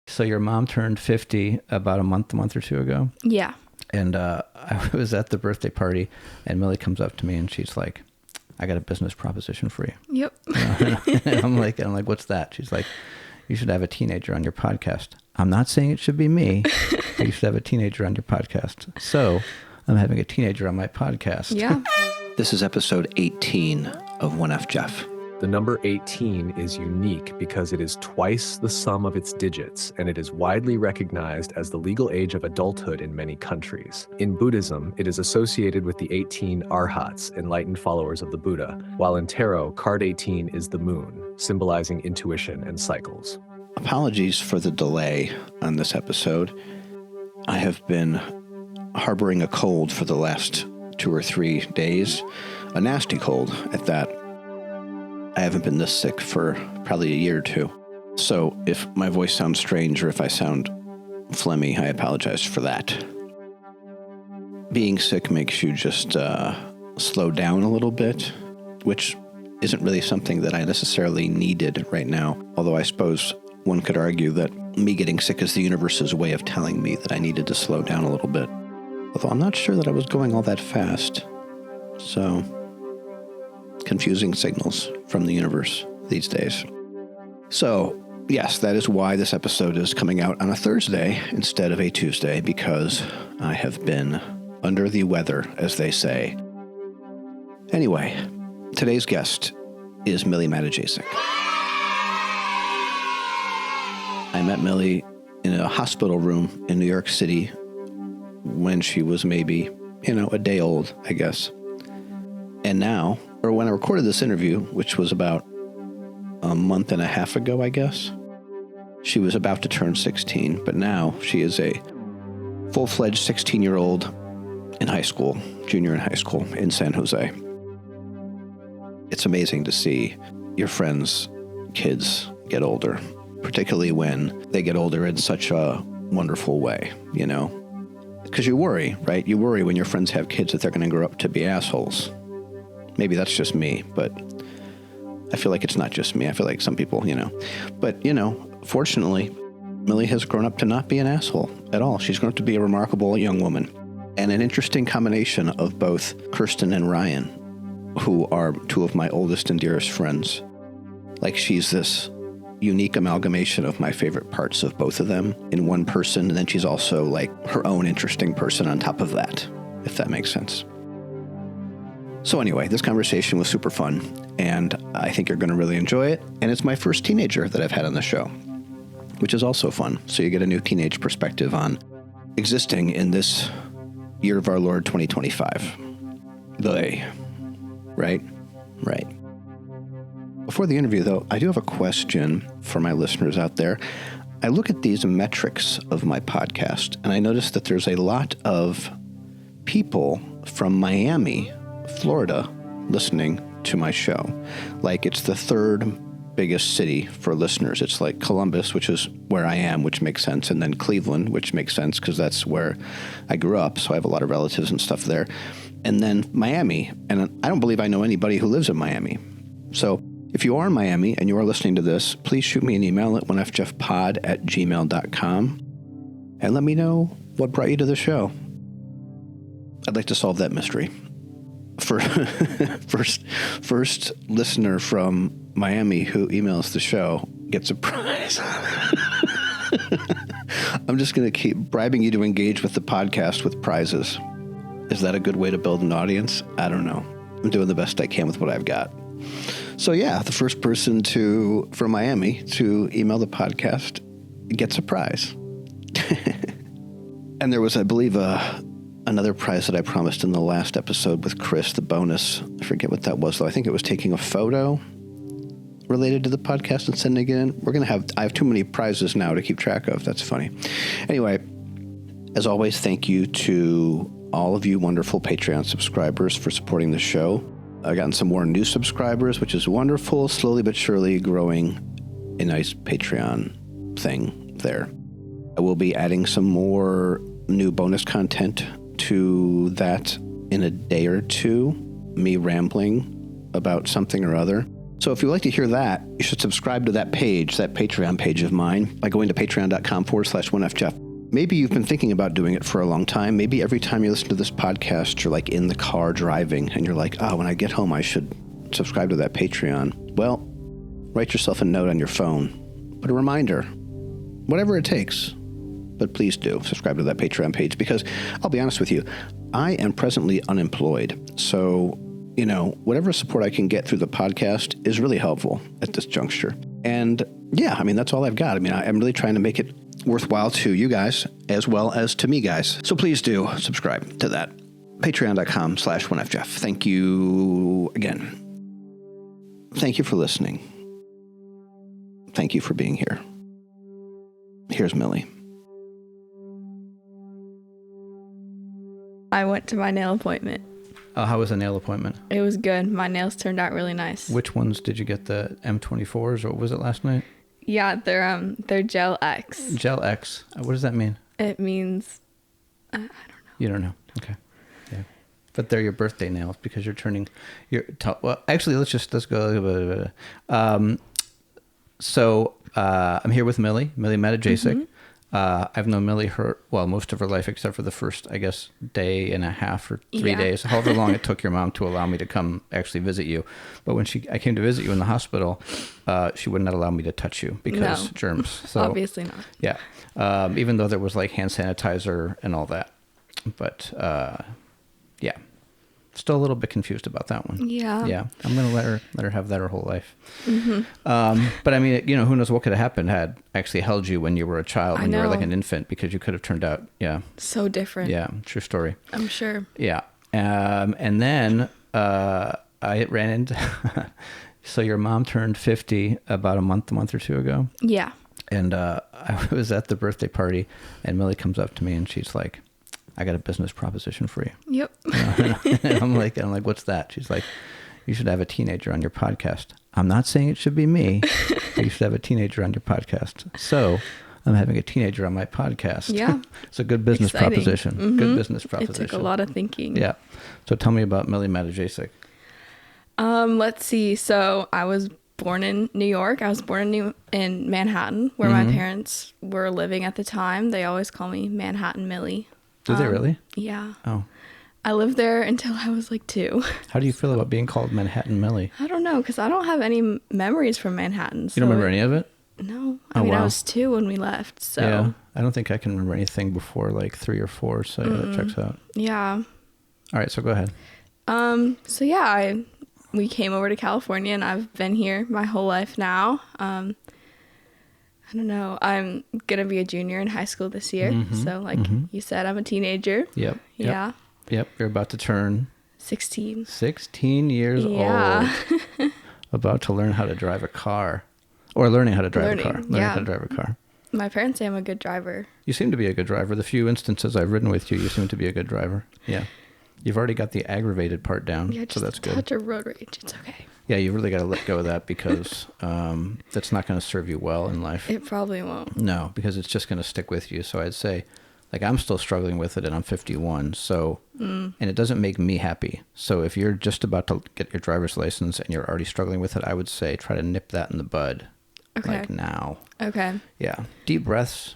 So your mom turned 50 about a month or two ago. Yeah. And I was at the birthday party, and Millie comes up to me, and she's like, "I got a business proposition for you." Yep. And I'm like, "What's that?" She's like, "You should have a teenager on your podcast." I'm not saying it should be me, but you should have a teenager on your podcast. So I'm having a teenager on my podcast. Yeah. This is episode 18 of 1F Jeff. The number 18 is unique because it is twice the sum of its digits, and it is widely recognized as the legal age of adulthood in many countries. In Buddhism, it is associated with the 18 arhats, enlightened followers of the Buddha, while in tarot, card 18 is the moon, symbolizing intuition and cycles. Apologies for the delay on this episode. I have been harboring a cold for the last 2 or 3 days, a nasty cold at that. I haven't been this sick for probably a year or two. So if my voice sounds strange or if I sound phlegmy, I apologize for that. Being sick makes you just slow down a little bit, which isn't really something that I necessarily needed right now. Although I suppose one could argue that me getting sick is the universe's way of telling me that I needed to slow down a little bit. Although I'm not sure that I was going all that fast. So, confusing signals from the universe these days. So, yes, that is why this episode is coming out on a Thursday instead of a Tuesday, because I have been under the weather, as they say. Anyway, today's guest is Millie Matajasic. I met Millie in a hospital room in New York City when she was maybe, a day old, I guess. And now, or when I recorded this interview, which was about a month and a half ago, I guess, she was about to turn 16, but now she is a full-fledged 16-year-old in high school, junior in high school in San Jose. It's amazing to see your friends' kids get older, particularly when they get older in such a wonderful way, Because you worry, right? You worry when your friends have kids that they're going to grow up to be assholes. Maybe that's just me, but I feel like it's not just me. I feel like some people, But, fortunately, Millie has grown up to not be an asshole at all. She's grown up to be a remarkable young woman. And an interesting combination of both Kirsten and Ryan, who are two of my oldest and dearest friends. Like, she's this unique amalgamation of my favorite parts of both of them in one person, and then she's also like her own interesting person on top of that, if that makes sense. So anyway, this conversation was super fun, and I think you're going to really enjoy it. And it's my first teenager that I've had on the show, which is also fun. So you get a new teenage perspective on existing in this year of our Lord 2025. Right? Before the interview, though, I do have a question for my listeners out there. I look at these metrics of my podcast, and I notice that there's a lot of people from Miami, Florida, listening to my show. Like, it's the third biggest city for listeners. It's like Columbus, which is where I am, which makes sense, and then Cleveland, which makes sense because that's where I grew up, so I have a lot of relatives and stuff there. And then Miami, and I don't believe I know anybody who lives in Miami. So if you are in Miami and you are listening to this, please shoot me an email at 1fjeffpod@gmail.com and let me know what brought you to the show. I'd like to solve that mystery. For first listener from Miami who emails the show gets a prize. I'm just going to keep bribing you to engage with the podcast with prizes. Is that a good way to build an audience? I don't know. I'm doing the best I can with what I've got. So yeah, the first person from Miami to email the podcast gets a prize. And there was, I believe, another prize that I promised in the last episode with Chris, the bonus. I forget what that was, though. I think it was taking a photo related to the podcast and sending it in. I have too many prizes now to keep track of. That's funny. Anyway, as always, thank you to all of you wonderful Patreon subscribers for supporting the show. I've gotten some more new subscribers, which is wonderful. Slowly but surely growing a nice Patreon thing there. I will be adding some more new bonus content to that in a day or two. Me rambling about something or other. So if you'd like to hear that, you should subscribe to that page, that Patreon page of mine, by going to patreon.com/1FJeff. Maybe you've been thinking about doing it for a long time. Maybe every time you listen to this podcast, you're like in the car driving and you're like, oh, when I get home, I should subscribe to that Patreon. Well, write yourself a note on your phone. Put a reminder. Whatever it takes. But please do subscribe to that Patreon page because I'll be honest with you, I am presently unemployed. So, whatever support I can get through the podcast is really helpful at this juncture. And yeah, that's all I've got. I'm really trying to make it worthwhile to you guys as well as to me guys. So please do subscribe to that. Patreon.com/1FJeff. Thank you again. Thank you for listening. Thank you for being here. Here's Millie. I went to my nail appointment. How was the nail appointment? It was good. My nails turned out really nice. Which ones did you get? The M24s or what was it last night? Yeah, they're Gel X. Gel X. What does that mean? It means I don't know. You don't know. Okay. Yeah. But they're your birthday nails because you're turning well, actually let's go. So I'm here with Millie Matajasic. Mm-hmm. I've known Millie most of her life except for the first, I guess, day and a half or 3 days, however long it took your mom to allow me to come actually visit you. But when I came to visit you in the hospital, she would not allow me to touch you because germs. So obviously not. Yeah. Even though there was like hand sanitizer and all that. But yeah. Still a little bit confused about that one. Yeah. Yeah. I'm going to let her have that her whole life. Mm-hmm. But who knows what could have happened had actually held you when you were a child, when you were like an infant, because you could have turned out, so different. Yeah. True story. I'm sure. Yeah. And then I ran into, so your mom turned 50 about a month or two ago. Yeah. And I was at the birthday party and Millie comes up to me and she's like, I got a business proposition for you. Yep. And I'm like, what's that? She's like, you should have a teenager on your podcast. I'm not saying it should be me, but you should have a teenager on your podcast. So I'm having a teenager on my podcast. Yeah. It's a good business proposition. Mm-hmm. Good business proposition. It took a lot of thinking. Yeah. So tell me about Millie Matajasic. Let's see. So I was born in New York. I was born in Manhattan, where my parents were living at the time. They always call me Manhattan Millie. Do they really? Yeah. Oh. I lived there until I was like 2. How do you feel about being called Manhattan Millie? I don't know, because I don't have any memories from Manhattan. So you don't remember any of it? No. I mean, wow. I was 2 when we left, so. Yeah. I don't think I can remember anything before like 3 or 4, so yeah, that checks out. Yeah. All right, so go ahead. So yeah, we came over to California, and I've been here my whole life now. I don't know. I'm going to be a junior in high school this year. So like you said, I'm a teenager. Yep. Yeah. Yep. You're about to turn 16. 16 years old. About to learn how to drive a car. Or learning how to drive a car. Learning how to drive a car. My parents say I'm a good driver. You seem to be a good driver. The few instances I've ridden with you, you seem to be a good driver. Yeah. You've already got the aggravated part down. Yeah, just so that's good. touch of road rage. It's okay. Yeah, you really got to let go of that because that's not going to serve you well in life. It probably won't. No, because it's just going to stick with you. So I'd say, like, I'm still struggling with it and I'm 51. So, and it doesn't make me happy. So if you're just about to get your driver's license and you're already struggling with it, I would say try to nip that in the bud. Okay. Like now. Okay. Yeah. Deep breaths.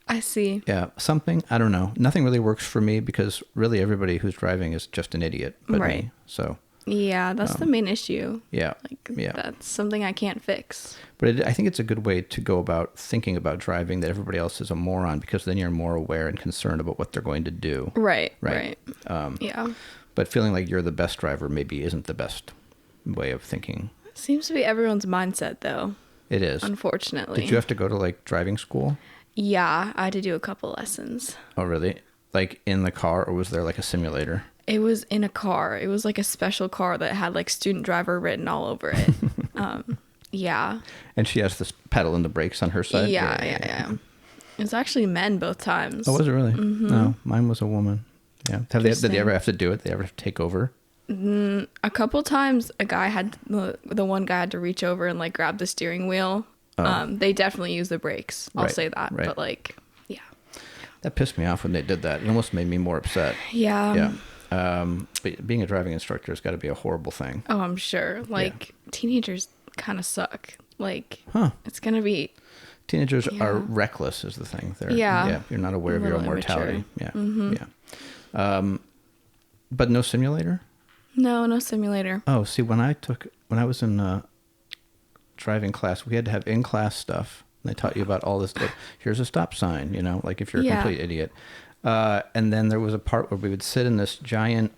I see. Yeah. Something, I don't know. Nothing really works for me because really everybody who's driving is just an idiot but me. So. Yeah, that's the main issue. Yeah. That's something I can't fix. But I think it's a good way to go about thinking about driving, that everybody else is a moron, because then you're more aware and concerned about what they're going to do. Right. Yeah. But feeling like you're the best driver maybe isn't the best way of thinking. Seems to be everyone's mindset, though. It is. Unfortunately. Did you have to go to like driving school? Yeah, I had to do a couple lessons. Oh, really? Like in the car, or was there like a simulator? It was in a car. It was like a special car that had like student driver written all over it. Yeah. And she has this pedal and the brakes on her side? Yeah. It was actually men both times. Oh, was it really? Mm-hmm. No, mine was a woman. Yeah. Did they ever have to do it? Did they ever have to take over? A couple times a guy had, the one guy had to reach over and like grab the steering wheel. Oh. They definitely use the brakes. I'll say that. Right. But like, yeah. That pissed me off when they did that. It almost made me more upset. Yeah. Yeah. But being a driving instructor has got to be a horrible thing. Oh, I'm sure. Like teenagers kind of suck. Like, Huh. it's going to be... Teenagers Yeah. are reckless is the thing. Yeah. You're not aware A of your own little mortality. immature. Yeah. But no simulator? No simulator. Oh, see, when I was in driving class, we had to have in-class stuff. And they taught you about all this. Like, here's a stop sign, like if you're a Yeah. complete idiot. And then there was a part where we would sit in this giant,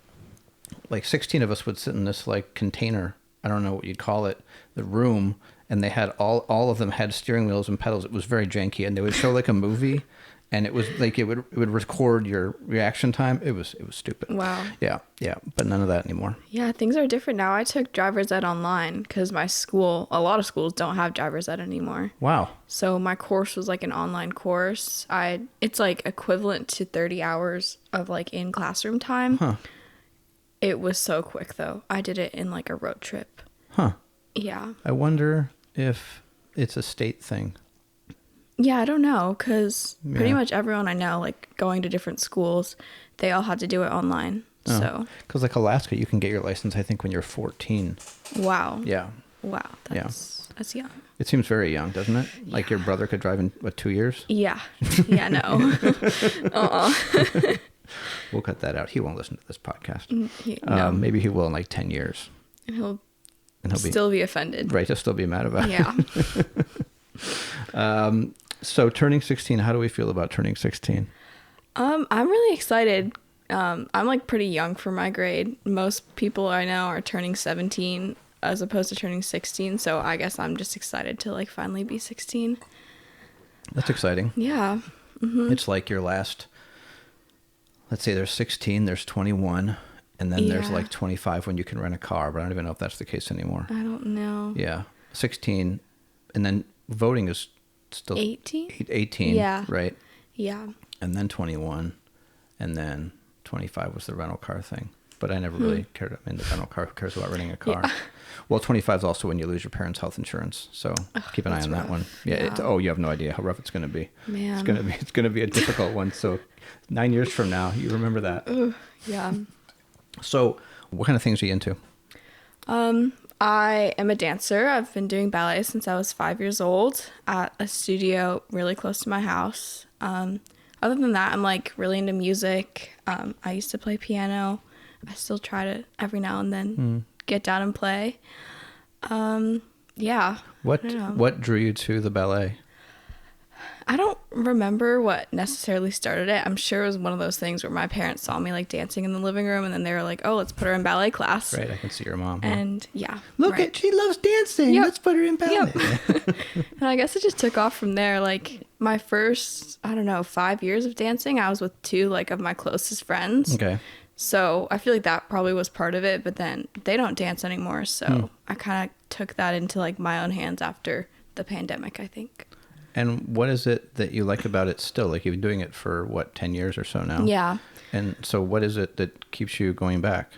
like 16 of us would sit in this like container. I don't know what you'd call it, the room. And they had all of them had steering wheels and pedals. It was very janky, and they would show like a movie, and it was like it would record your reaction time. It was stupid. Wow. Yeah, but none of that anymore. Yeah, things are different now. I took driver's ed online because my school, a lot of schools don't have driver's ed anymore. Wow. So my course was like an online course. It's like equivalent to 30 hours of like in classroom time. Huh. It was so quick though. I did it in like a road trip. Huh. Yeah. I wonder if it's a state thing. Yeah, I don't know, because pretty Yeah. much everyone I know, like going to different schools, they all had to do it online. Oh. So, Because like Alaska, you can get your license, I think, when you're 14. wow. Yeah. Wow. That's young. It seems very young, doesn't it? Like your brother could drive in, 2 years? Yeah. Yeah, no. We'll cut that out. He won't listen to this podcast. No. Maybe he will in like 10 years. And he'll And he'll still be offended. Right, he'll still be mad about Yeah. it. So turning 16, how do we feel about turning 16? I'm really excited. I'm like pretty young for my grade. Most people I know are turning 17 as opposed to turning 16. So I guess I'm just excited to like finally be 16. That's exciting. Yeah. It's like your last, let's say there's 16, there's 21, and then there's Yeah. like 25 when you can rent a car, but I don't even know if that's the case anymore. I don't know. Yeah. 16, and then voting is still 18? 18, Yeah. right? Yeah. And then 21, and then 25 was the rental car thing. But I never really cared. I mean, the rental car, who cares about renting a car? Yeah. Well, 25 is also when you lose your parents' health insurance. So keep an eye that's on that rough. one. Yeah. Yeah. You have no idea how rough it's going to be. Man. It's going to be a difficult one. So 9 years from now, you remember that. Yeah. So what kind of things are you into? I am a dancer. I've been doing ballet since I was 5 years old at a studio really close to my house. Other than that, I'm like really into music. I used to play piano. I still try to every now and then get down and play. Yeah. I don't know. What drew you to the ballet? I don't remember what necessarily started it. I'm sure it was one of those things where my parents saw me like dancing in the living room and then they were like, oh, let's put her in ballet class. Right, I can see your mom. And yeah. Look right. at, she loves dancing. Yep. Let's put her in ballet. Yep. And I guess it just took off from there. Like my first, 5 years of dancing, I was with two like of my closest friends. Okay. So I feel like that probably was part of it, but then they don't dance anymore. So I kind of took that into like my own hands after the pandemic, I think. And what is it that you like about it still? Like you've been doing it for 10 years or so now? Yeah. And so what is it that keeps you going back?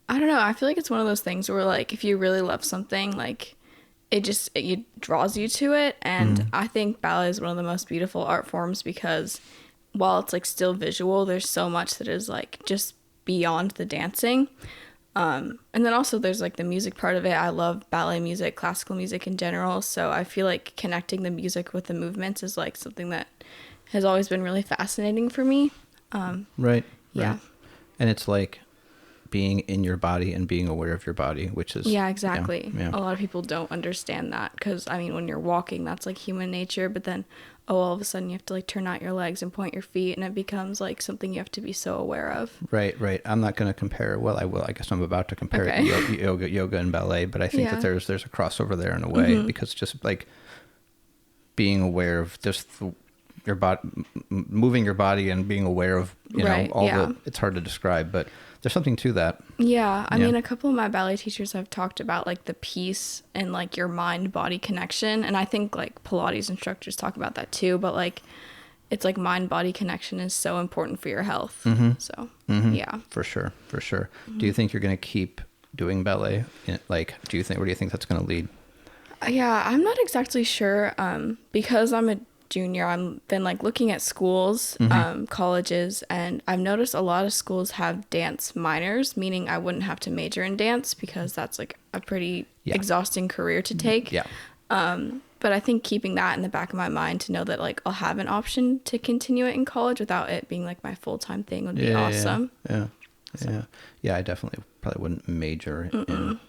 I don't know. I feel like it's one of those things where like if you really love something, like it draws you to it. And I think ballet is one of the most beautiful art forms because while it's like still visual, there's so much that is like just beyond the dancing. And then also there's like the music part of it. I love ballet music, classical music in general. So I feel like connecting the music with the movements is like something that has always been really fascinating for me. Right. Yeah. Right. And it's like being in your body and being aware of your body, which is... Yeah, exactly. Yeah. A lot of people don't understand that because, I mean, when you're walking, that's like human nature. But then, all of a sudden you have to like turn out your legs and point your feet and it becomes like something you have to be so aware of. Right. I'm not going to compare. Well, I will. I guess I'm about to compare it to yoga and ballet, but I think that there's a crossover there in a way because just like being aware of just your body, moving your body and being aware of, it's hard to describe, but there's something to that. Yeah. I mean, a couple of my ballet teachers have talked about like the peace and like your mind body connection. And I think like Pilates instructors talk about that too, but like it's like mind body connection is so important for your health. So yeah. For sure. Do you think you're going to keep doing ballet? Where do you think that's going to lead? Yeah, I'm not exactly sure because I'm a junior, I've been like looking at schools, colleges, and I've noticed a lot of schools have dance minors, meaning I wouldn't have to major in dance because that's like a pretty exhausting career to take. Yeah. But I think keeping that in the back of my mind to know that like I'll have an option to continue it in college without it being like my full-time thing would be awesome. Yeah, I definitely probably wouldn't major in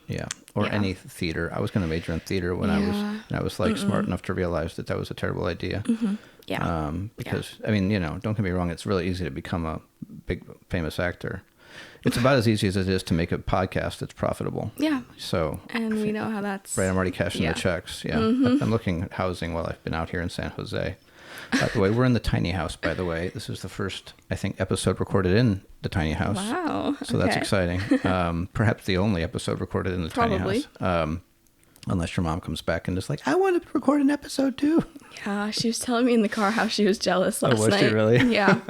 any theater. I was going to major in theater when I was like smart enough to realize that was a terrible idea. Because I mean, don't get me wrong, it's really easy to become a big famous actor. It's about as easy as it is to make a podcast that's profitable. Yeah. So, and we know how that's right. I'm already cashing the checks. Yeah. I'm looking at housing while I've been out here in San Jose. By the way, we're in the tiny house, by the way. This is the first, I think, episode recorded in the tiny house. Wow. So that's exciting. Perhaps the only episode recorded in the tiny house. Unless your mom comes back and is like, I want to record an episode too. Yeah, she was telling me in the car how she was jealous last night. Was she really? Yeah.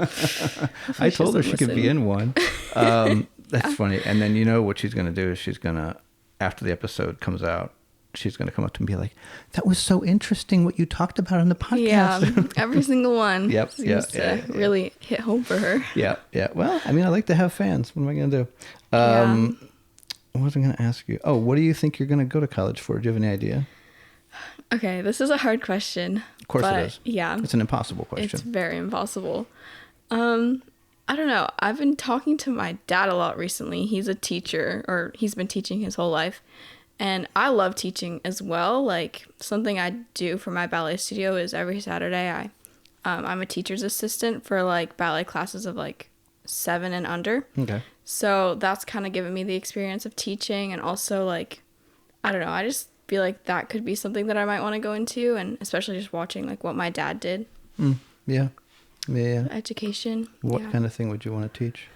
I told her she could be in one. That's funny. And then what she's going to do is she's going to, after the episode comes out, she's going to come up to me and be like, that was so interesting what you talked about on the podcast. Yeah, every single one. Yep. Seems to really hit home for her. Yeah. Well, I mean, I like to have fans. What am I going to do? What was I going to ask you? Oh, what do you think you're going to go to college for? Do you have any idea? Okay, this is a hard question. Of course it is. Yeah. It's an impossible question. It's very impossible. I don't know. I've been talking to my dad a lot recently. He's a teacher, or he's been teaching his whole life. And I love teaching as well. Like, something I do for my ballet studio is every Saturday I'm a teacher's assistant for like ballet classes of like 7 and under. Okay. So that's kind of given me the experience of teaching, and also like, I don't know, I just feel like that could be something that I might want to go into, and especially just watching like what my dad did. Yeah. Education. What kind of thing would you want to teach?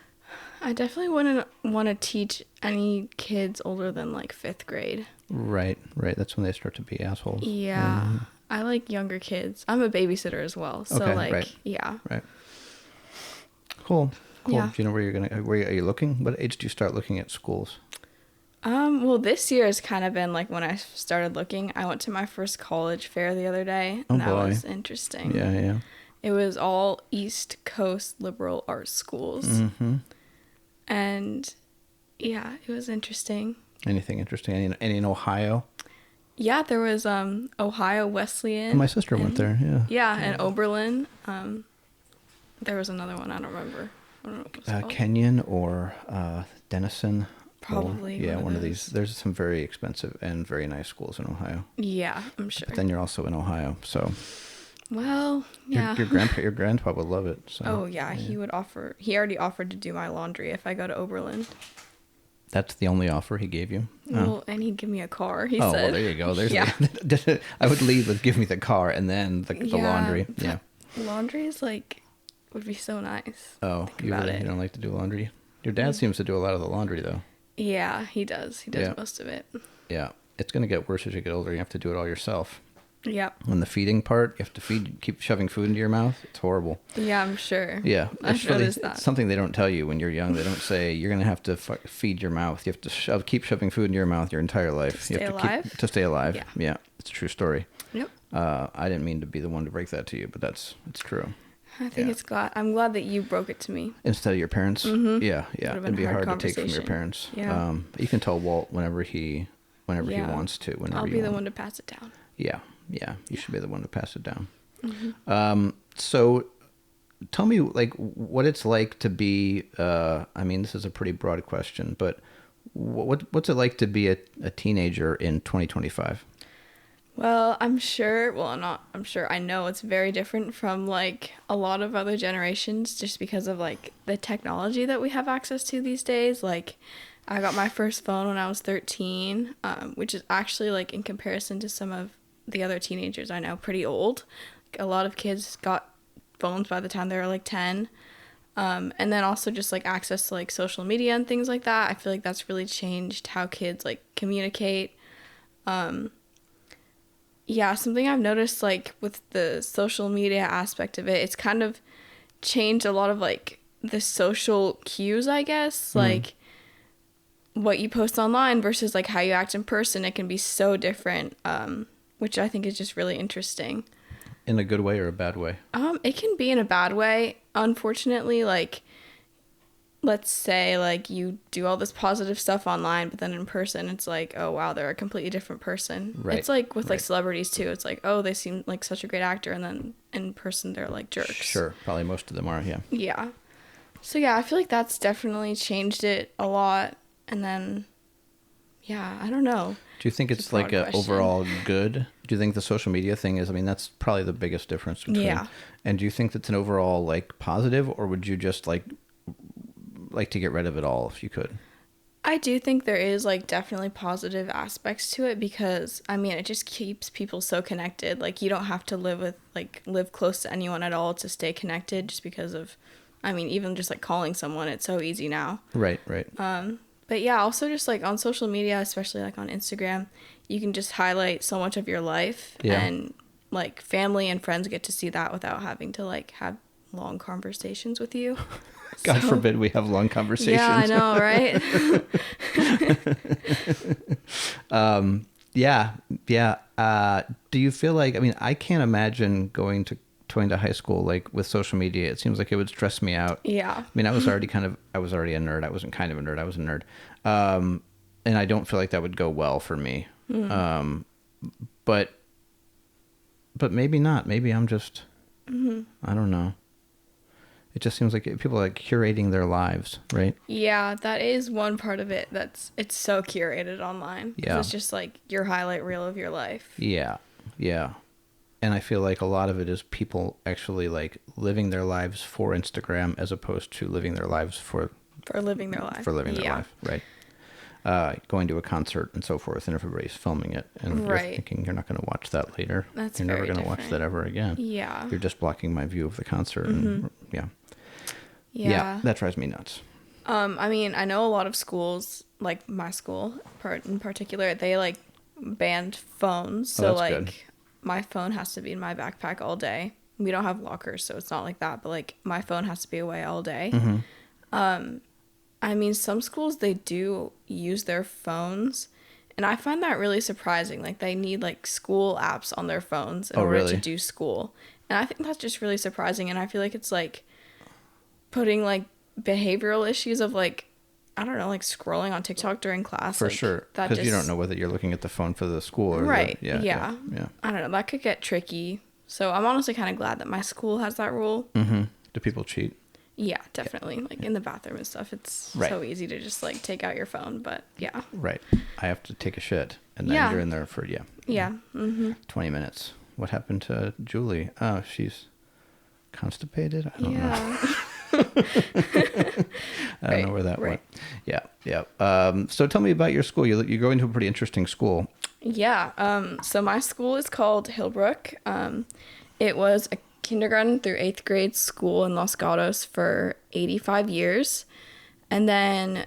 I definitely wouldn't want to teach any kids older than like 5th grade. Right. That's when they start to be assholes. Yeah. Mm-hmm. I like younger kids. I'm a babysitter as well. So Right. Cool. Yeah. Do you know where are you looking? What age do you start looking at schools? Well, this year has kind of been like when I started looking. I went to my first college fair the other day, and that was interesting. Yeah. It was all East Coast liberal arts schools. Mm-hmm. And yeah, it was interesting. Anything interesting? Any in Ohio? Yeah, there was Ohio Wesleyan. My sister went there, yeah. Yeah, and Oberlin. There was another one, I don't remember. I don't know what it was called. Kenyon or Denison. Probably. One of these. There's some very expensive and very nice schools in Ohio. Yeah, I'm sure. But then you're also in Ohio, so. Well, yeah. Your grandpa would love it. So. Oh yeah, he would offer. He already offered to do my laundry if I go to Oberlin. That's the only offer he gave you? Well, and he'd give me a car, he said. Well, there you go. I would lead with give me the car and then the laundry. Yeah. Laundry is like, would be so nice. Oh, you don't like to do laundry? Your dad seems to do a lot of the laundry, though. Yeah, he does. He does most of it. Yeah. It's going to get worse as you get older. You have to do it all yourself. Yep. On the feeding part, you have to keep shoving food into your mouth. It's horrible. Yeah, I'm sure. Yeah. I've noticed that. It's something they don't tell you when you're young. They don't say you're going to have to feed your mouth. You have to keep shoving food into your mouth your entire life. To stay alive. Yeah. Yeah. It's a true story. Yep. I didn't mean to be the one to break that to you, but it's true. I think I'm glad that you broke it to me. Instead of your parents? Mm-hmm. Yeah. It'd be hard to take from your parents. Yeah. You can tell Walt whenever he wants to. I'll be the one to pass it down. Yeah. You should be the one to pass it down. Mm-hmm. So tell me, like, what it's like to be, this is a pretty broad question, but what's it like to be a teenager in 2025? Well, I know it's very different from like a lot of other generations just because of like the technology that we have access to these days. Like, I got my first phone when I was 13, which is actually like in comparison to some of the other teenagers I know pretty old. Like, a lot of kids got phones by the time they were like 10. And then also just like access to like social media and things like that. I feel like that's really changed how kids like communicate. Yeah, something I've noticed, like, with the social media aspect of it, it's kind of changed a lot of, like, the social cues, I guess. Like, what you post online versus, like, how you act in person, it can be so different, which I think is just really interesting. In a good way or a bad way? It can be in a bad way. Unfortunately, like, let's say, like, you do all this positive stuff online, but then in person, it's like, oh, wow, they're a completely different person. Right. It's like with, like, Right. celebrities, too. It's like, oh, they seem like such a great actor, and then in person, they're, like, jerks. Sure. Probably most of them are, yeah. Yeah. So, yeah, I feel like that's definitely changed it a lot. And then, yeah, I don't know. Do you think it's a broad like a question. overall good? Do you think the social media thing is, I mean, that's probably the biggest difference between. Yeah. And do you think that's an overall like positive, or would you just like to get rid of it all if you could? I do think there is, like, definitely positive aspects to it because, I mean, it just keeps people so connected. Like, you don't have to live close to anyone at all to stay connected just because of, I mean, even just, like, calling someone, it's so easy now. Right, right. But, yeah, also just, like, on social media, especially, like, on Instagram, you can just highlight so much of your life. Yeah. And, like, family and friends get to see that without having to, like, have long conversations with you. God So- forbid we have long conversations. Yeah, I know, right? Yeah. Do you feel like, I mean, I can't imagine going to high school, like with social media. It seems like it would stress me out. Yeah. I mean, I was already a nerd. I wasn't kind of a nerd. I was a nerd. And I don't feel like that would go well for me. But maybe not. Maybe I'm just, I don't know. It just seems like people are like curating their lives, right? Yeah, that is one part of it. It's so curated online. Yeah. It's just like your highlight reel of your life. Yeah. Yeah. And I feel like a lot of it is people actually like living their lives for Instagram as opposed to living their lives for living their life. life, right? Going to a concert and so forth, and everybody's filming it, and you're Right. thinking you're not going to watch that later. That's you're never very going to watch different. that ever again. Yeah. You're just blocking my view of the concert, and yeah, Yeah. that drives me nuts. I mean, I know a lot of schools, like my school in particular, they like banned phones. So that's like good. my phone has to be in my backpack all day. We don't have lockers, so it's not like that, but like my phone has to be away all day. I mean, some schools, they do use their phones, and I find that really surprising. Like, they need, like, school apps on their phones in Oh, order really? to do school. And I think that's just really surprising, and I feel like it's, like, putting, like, behavioral issues of, like, I don't know, like, scrolling on TikTok during class. For like, sure, that because you just- don't know whether you're looking at the phone for the school or Right, yeah. yeah. I don't know, that could get tricky. So I'm honestly kind of glad that my school has that rule. Do people cheat? Yeah, definitely. Like, in the bathroom and stuff, it's Right. so easy to just, like, take out your phone, but yeah. Right. I have to take a shit, and then Yeah. you're in there for 20 minutes. What happened to Julie? Oh, she's constipated. I don't know. Yeah. I don't know where that went. Yeah. So tell me about your school. You go into a pretty interesting school. Yeah. So my school is called Hillbrook. It was a kindergarten through 8th grade school in Los Gatos for 85 years. And then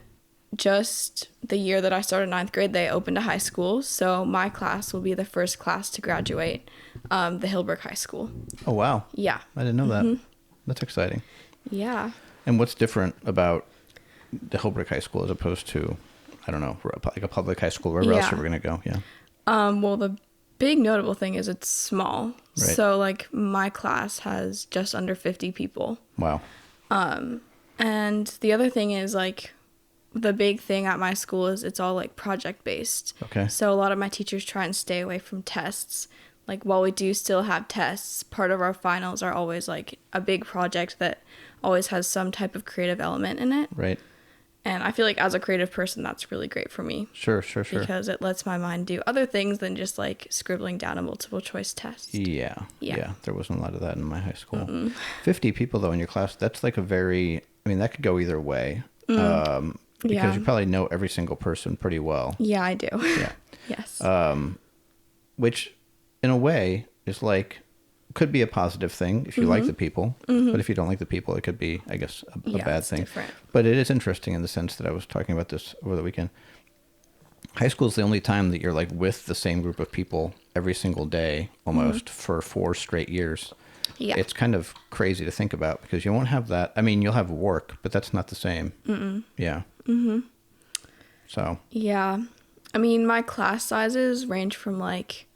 just the year that I started 9th grade, they opened a high school. So my class will be the first class to graduate the Hillbrook High School. Oh, wow. Yeah. I didn't know that. That's exciting. Yeah. And what's different about the Hillbrook High School as opposed to, I don't know, like a public high school, wherever else Yeah. you were going to go? Yeah. Well, the big notable thing is it's small. Right. So, like, my class has just under 50 people. Wow. And the other thing is, like, the big thing at my school is it's all, like, project-based. Okay. So a lot of my teachers try and stay away from tests. Like, while we do still have tests, part of our finals are always, like, a big project that always has some type of creative element in it. Right. And I feel like as a creative person, that's really great for me. Sure. Because it lets my mind do other things than just, like, scribbling down a multiple choice test. Yeah. Yeah. There wasn't a lot of that in my high school. 50 people, though, in your class, that's like that could go either way. Because Yeah. you probably know every single person pretty well. Yeah, I do. Yeah. Yes. Which, in a way, is like, could be a positive thing if you like the people. But if you don't like the people, it could be, I guess, a Yeah, bad it's thing. different. But it is interesting in the sense that I was talking about this over the weekend. High school is the only time that you're like with the same group of people every single day, almost for 4 straight years. Yeah. It's kind of crazy to think about because you won't have that. I mean, you'll have work, but that's not the same. Yeah. So, Yeah. I mean, my class sizes range from like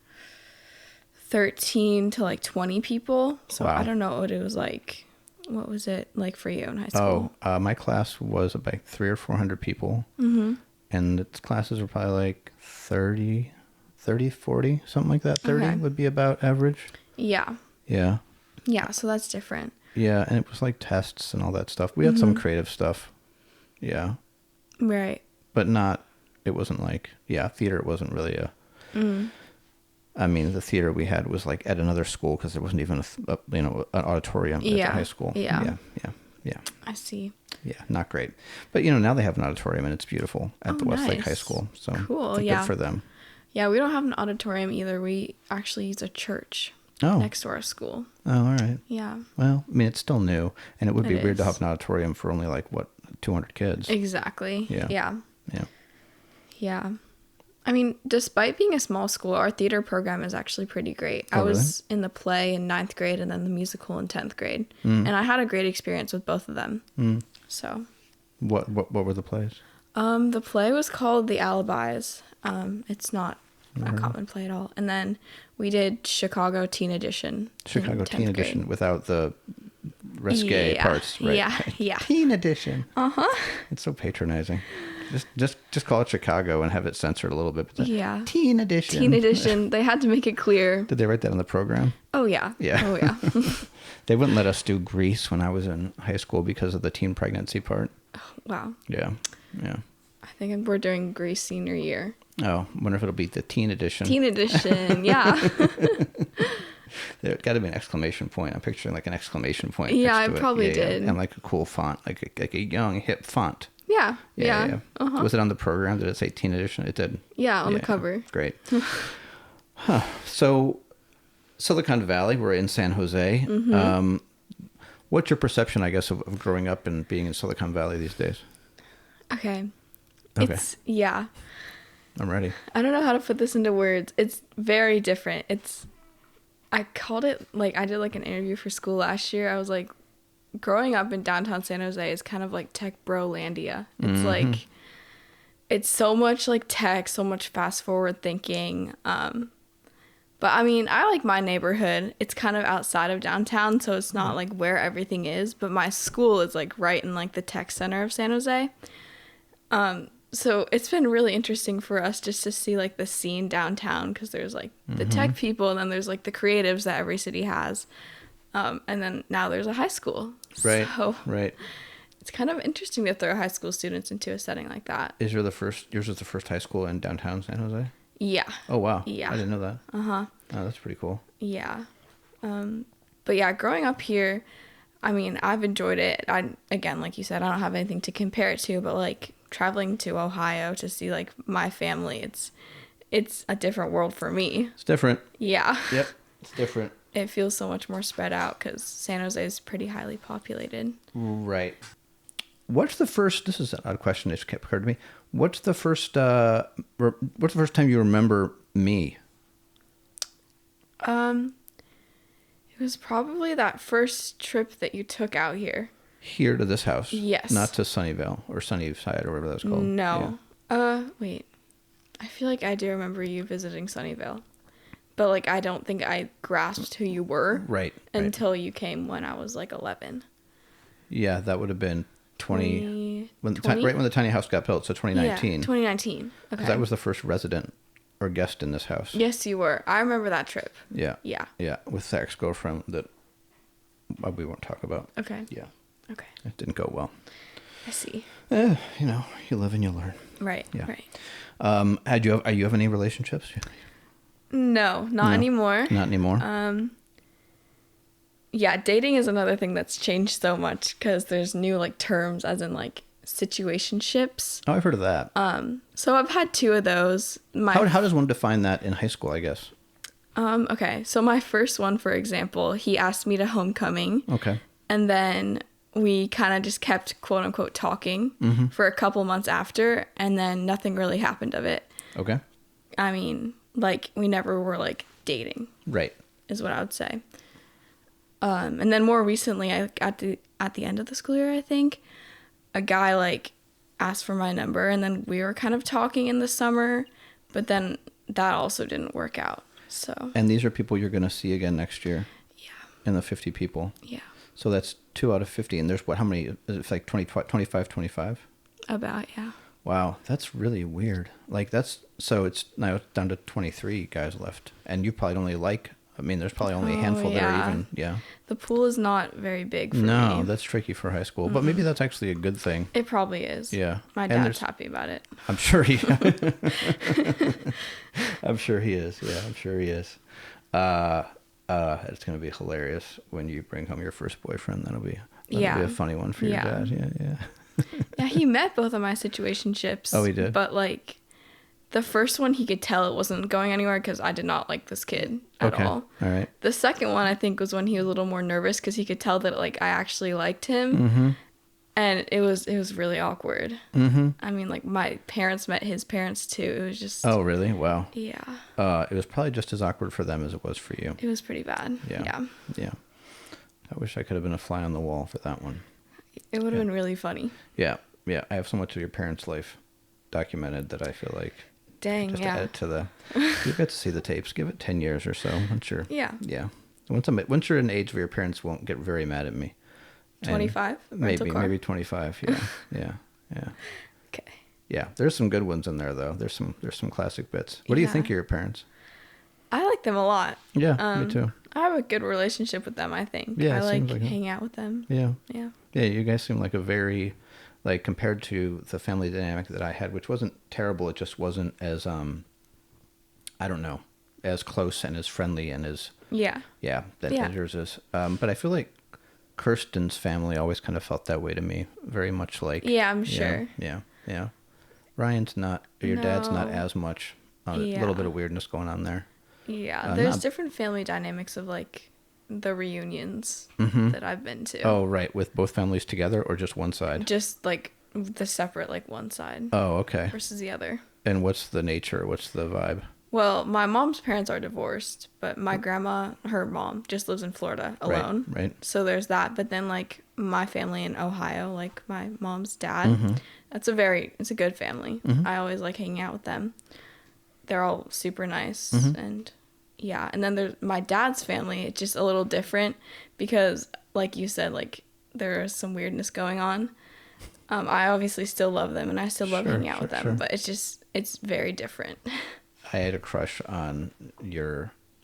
13 to like 20 people. So Wow. I don't know what it was like. What was it like for you in high school? My class was about 300 or 400 people. Mm-hmm. And its classes were probably like 30, 40, something like that. 30 Okay. would be about average. Yeah. Yeah. Yeah, so that's different. Yeah, and it was like tests and all that stuff. We had some creative stuff. Yeah. Right. But not, it wasn't like, theater wasn't really I mean, the theater we had was like at another school because there wasn't even an auditorium at the high school. Yeah. Yeah. I see. Yeah, not great. But, now they have an auditorium and it's beautiful at the Westlake nice. High School. So Cool, good yeah. for them. Yeah, we don't have an auditorium either. We actually use a church Oh. next to our school. Oh, all right. Yeah. Well, I mean, it's still new. And it would be It weird to is. have an auditorium for only 200 kids. Exactly. Yeah. Yeah. Yeah. Yeah. I mean, despite being a small school, our theater program is actually pretty great. Oh, I was in the play in 9th grade and then the musical in 10th grade. Mm. And I had a great experience with both of them. So, What were the plays? the play was called The Alibis. It's not a common play at all. And then we did Chicago Teen Edition. Chicago in Teen 10th Edition grade. without the risque Yeah, parts, right? yeah, yeah. Teen Edition. It's so patronizing. Just call it Chicago and have it censored a little bit. But Yeah. Teen Edition. Teen Edition. They had to make it clear. Did they write that on the program? Oh, yeah. Yeah. Oh, yeah. They wouldn't let us do Grease when I was in high school because of the teen pregnancy part. Wow. Yeah. I think we're doing Grease senior year. Oh, wonder if it'll be the Teen Edition. Teen Edition. Yeah. There got to be an exclamation point. I'm picturing like an exclamation point. Yeah, next to I probably Yeah, did. And like a cool font, like a young, hip font. Yeah. Yeah. Was it on the program? Did it say Teen Edition? It did. Yeah, on the cover. Great. So, Silicon Valley, we're in San Jose. Mm-hmm. What's your perception, I guess, of growing up and being in Silicon Valley these days? Okay. Okay. Yeah. I'm ready. I don't know how to put this into words. It's very different. I called it, like, I did like an interview for school last year. I was like, growing up in downtown San Jose is kind of like tech bro-landia. It's like, it's so much like tech, so much fast forward thinking. But I mean, I like my neighborhood. It's kind of outside of downtown, so it's not like where everything is. But my school is like right in like the tech center of San Jose. So it's been really interesting for us just to see like the scene downtown, because there's like the tech people and then there's like the creatives that every city has. And then now there's a high school. Right. So Right. it's kind of interesting to throw high school students into a setting like that. Yours was the first high school in downtown San Jose? Yeah. Oh, wow. Yeah. I didn't know that. Oh, that's pretty cool. Yeah. But yeah, growing up here, I mean, I've enjoyed it. Again, like you said, I don't have anything to compare it to, but like traveling to Ohio to see like my family, it's a different world for me. It's different. Yeah. Yep. It's different. It feels so much more spread out because San Jose is pretty highly populated. Right. What's the first? This is an odd question that just occurred to me. What's the first time you remember me? It was probably that first trip that you took out here. Here to this house? Yes. Not to Sunnyvale or Sunnyside or whatever that was called. No. Wait. I feel like I do remember you visiting Sunnyvale. But like I don't think I grasped who you were. Right. Until you came when I was like 11. Yeah, that would have been 20 when 20? right when the tiny house got built, so 2019. Yeah, 2019. Okay. Because I was the first resident or guest in this house. Yes, you were. I remember that trip. Yeah. Yeah. Yeah, with the ex-girlfriend that we won't talk about. Okay. Yeah. Okay. It didn't go well. I see. You live and you learn. Right. Yeah. Right. Are you have any relationships? No, not anymore. Not anymore. Yeah, dating is another thing that's changed so much because there's new like terms as in like situationships. Oh, I've heard of that. So I've had 2 of those. How does one define that in high school, I guess? Okay. So my first one, for example, he asked me to homecoming. Okay. And then we kind of just kept quote unquote talking for a couple months after, and then nothing really happened of it. Okay. I mean, like we never were like dating. Right. Is what I would say. And then more recently, at the end of the school year, I think, a guy like asked for my number, and then we were kind of talking in the summer, but then that also didn't work out. So And these are people you're going to see again next year yeah, in the 50 people. yeah, So that's 2 out of 50. And there's how many? It's like 25, 25? about yeah. Wow, that's really weird. Like so it's now down to 23 guys left. And you probably only there's probably only a handful that are even, yeah. The pool is not very big for me. No, that's tricky for high school. But maybe that's actually a good thing. It probably is. Yeah. My And dad's happy about it. I'm sure he I'm sure he is. Yeah, I'm sure he is. It's going to be hilarious when you bring home your first boyfriend. That'll be be a funny one for your dad. Yeah. Yeah, he met both of my situationships. Oh, he did? But like the first one, he could tell it wasn't going anywhere because I did not like this kid at all. All right. The second one, I think, was when he was a little more nervous because he could tell that like I actually liked him. Mm-hmm. And it was really awkward. Mm-hmm. I mean, like my parents met his parents too. It was just Oh, really? Wow. yeah. It was probably just as awkward for them as it was for you. It was pretty bad. Yeah. Yeah. I wish I could have been a fly on the wall for that one. It would have been really funny. Yeah. Yeah. I have so much of your parents' life documented that I feel like Dang, just yeah. add it to the. You get to see the tapes. Give it 10 years or so. Once you're. Yeah. Yeah. Once you're in an age where your parents won't get very mad at me. 25? Maybe 25. Yeah. Yeah. Okay. Yeah. There's some good ones in there though. There's some classic bits. What do you think of your parents? I like them a lot. Yeah, me too. I have a good relationship with them, I think. Yeah, I it like seems like it. hanging out with them. Yeah. Yeah. Yeah, you guys seem like a very, like, compared to the family dynamic that I had, which wasn't terrible. It just wasn't as, I don't know, as close and as friendly and as, Yeah. that yours is. But I feel like Kirsten's family always kind of felt that way to me, very much like. Yeah, I'm sure. Yeah. Ryan's not, your dad's not No. as much. A Yeah. little bit of weirdness going on there. Yeah. There's not- different family dynamics of like the reunions that I've been to. Oh, right. With both families together or just one side? Just like the separate, like one side Oh, okay. versus the other. And what's the nature? What's the vibe? Well, my mom's parents are divorced, but my grandma, her mom, just lives in Florida alone. Right. So there's that. But then like my family in Ohio, like my mom's dad, it's a good family. I always like hanging out with them. They're all super nice and yeah. And then there's my dad's family. It's just a little different because like you said, like there's some weirdness going on. I obviously still love them and I still love hanging out with them, but it's very different. I had a crush on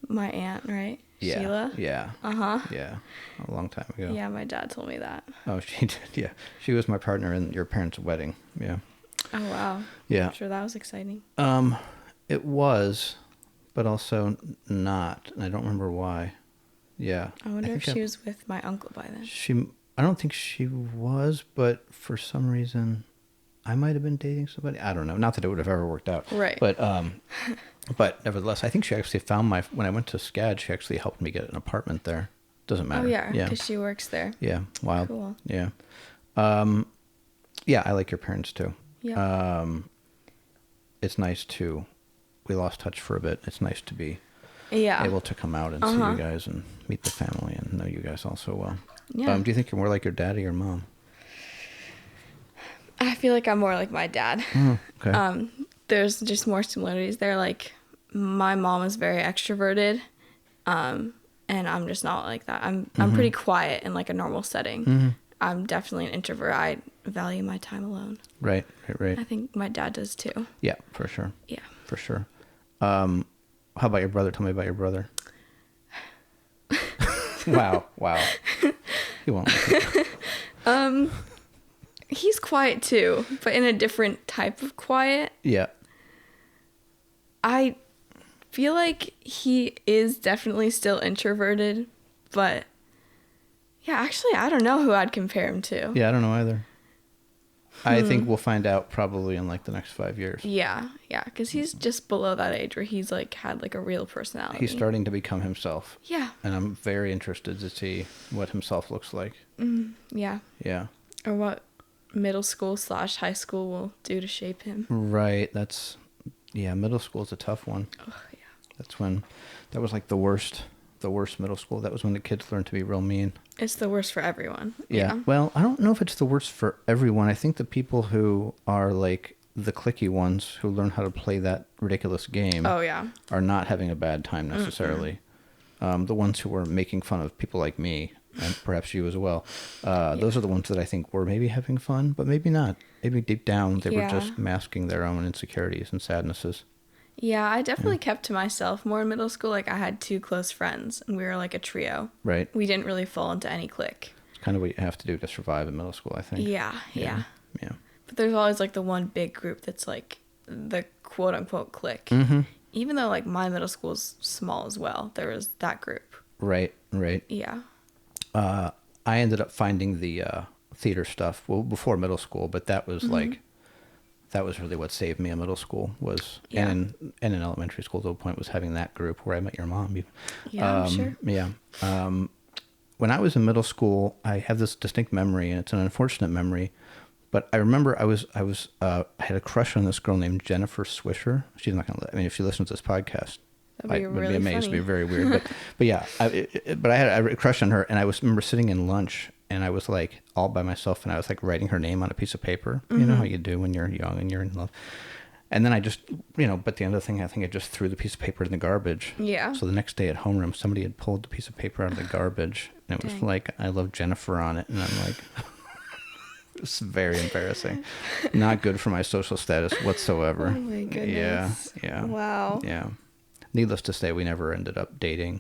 My aunt, right? yeah, Sheila? Yeah. Uh-huh. Yeah. A long time ago. Yeah, my dad told me that. Oh, she did. Yeah. She was my partner in your parents' wedding. Yeah. Oh, wow. Yeah. I'm sure that was exciting. It was, but also not. And I don't remember why. Yeah. I wonder if think she was with my uncle by then. I don't think she was, but for some reason I might have been dating somebody. I don't know. Not that it would have ever worked out. Right. But nevertheless, I think she actually found when I went to SCAD, she actually helped me get an apartment there. Doesn't matter. Oh, yeah, Yeah. because she works there. Yeah. Wild. Cool. Yeah. Yeah, I like your parents too. Yeah. It's nice we lost touch for a bit. It's nice to be Yeah. able to come out and see you guys and meet the family and know you guys all so well. Yeah. Do you think you're more like your dad or your mom? I feel like I'm more like my dad. Okay. There's just more similarities there. Like, my mom is very extroverted, and I'm just not like that. I'm pretty quiet in, like, a normal setting. I'm definitely an introvert. I value my time alone. Right. I think my dad does, too. Yeah, for sure. Yeah. For sure. How about your brother? Tell me about your brother. Wow. He won't. He's quiet, too, but in a different type of quiet. Yeah. I feel like he is definitely still introverted, but yeah, actually, I don't know who I'd compare him to. Yeah, I don't know either. I think we'll find out probably in like the next 5 years. Yeah, because he's just below that age where he's like had like a real personality. He's starting to become himself. Yeah. And I'm very interested to see what himself looks like. Yeah. Yeah. Or what middle school / high school will do to shape him. Right. Middle school is a tough one. Oh, yeah. That was like the worst middle school. That was when the kids learned to be real mean. It's the worst for everyone. Yeah. Well, I don't know if it's the worst for everyone. I think the people who are like the cliquey ones who learn how to play that ridiculous game Oh yeah. are not having a bad time necessarily. The ones who were making fun of people like me, and perhaps you as well, those are the ones that I think were maybe having fun, but maybe not. Maybe deep down they were Yeah. just masking their own insecurities and sadnesses. Yeah, I definitely kept to myself more in middle school. Like I had two close friends, and we were like a trio. Right? We didn't really fall into any clique. It's kind of what you have to do to survive in middle school, I think. Yeah. Yeah. But there's always like the one big group that's like the quote unquote clique. Mm-hmm. Even though like my middle school is small as well, there was that group. Right. Yeah. I ended up finding the theater stuff before middle school, but that was like, that was really what saved me in middle school was, Yeah. and in elementary school to a point was having that group where I met your mom. Yeah, I'm sure. Yeah. When I was in middle school, I have this distinct memory, and it's an unfortunate memory, but I remember I had a crush on this girl named Jennifer Swisher. She's not going to, I mean, if she listens to this podcast, That'd be I would really be amazed. funny. It'd be very weird. But yeah, but I had a crush on her, and I remember sitting in lunch, and I was like all by myself, and I was like writing her name on a piece of paper. You know how you do when you're young and you're in love. And then I just, but the end of the thing, I think I just threw the piece of paper in the garbage. Yeah. So the next day at homeroom, somebody had pulled the piece of paper out of the garbage, and it was Dang. like, I love Jennifer on it. And I'm like, it's very embarrassing. Not good for my social status whatsoever. Oh my goodness. Yeah. Wow. Yeah. Needless to say, we never ended up dating.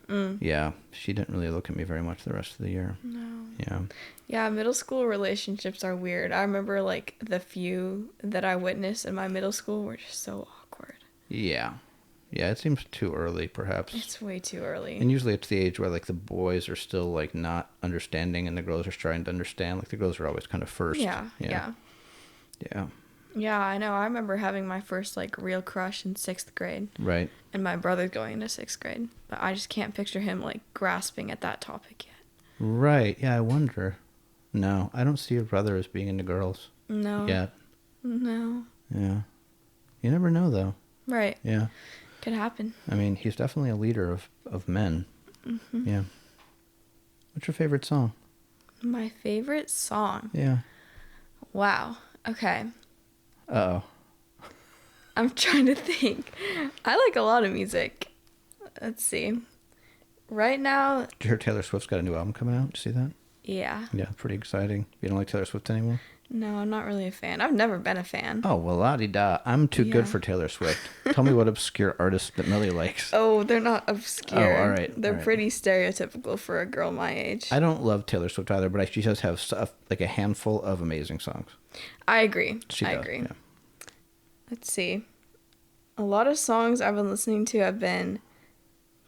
Mm. Yeah. She didn't really look at me very much the rest of the year. No. Yeah. Yeah, middle school relationships are weird. I remember like the few that I witnessed in my middle school were just so awkward. Yeah. Yeah. It seems too early, perhaps. It's way too early. And usually it's the age where like the boys are still like not understanding and the girls are starting to understand. Like the girls are always kind of first. Yeah. Yeah. Yeah, I know. I remember having my first like real crush in 6th grade, Right. and my brother going into 6th grade. But I just can't picture him like grasping at that topic yet. Right. Yeah. I wonder. No, I don't see your brother as being into girls No. yet. No. Yeah. You never know though. Right. Yeah. Could happen. I mean, he's definitely a leader of men. Yeah. What's your favorite song? My favorite song. Yeah. Wow. Okay. Uh-oh. I'm trying to think. I like a lot of music. Let's see. Right now, Did you hear Taylor Swift's got a new album coming out? Did you see that? yeah. Yeah, pretty exciting. You don't like Taylor Swift anymore? No, I'm not really a fan. I've never been a fan. Oh, well, la-di-da. I'm too good Yeah. for Taylor Swift. Tell me what obscure artist that Millie likes. Oh, they're not obscure. Oh, all right, They're all right. pretty stereotypical for a girl my age. I don't love Taylor Swift either, but she does have stuff, like a handful of amazing songs. I agree. She I does, agree. yeah. Let's see. A lot of songs I've been listening to have been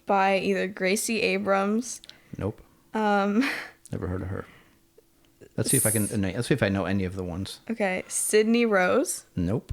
by either Gracie Abrams. Nope. Um, Never heard of her. Let's see if I know any of the ones. okay, Sydney Rose, Nope.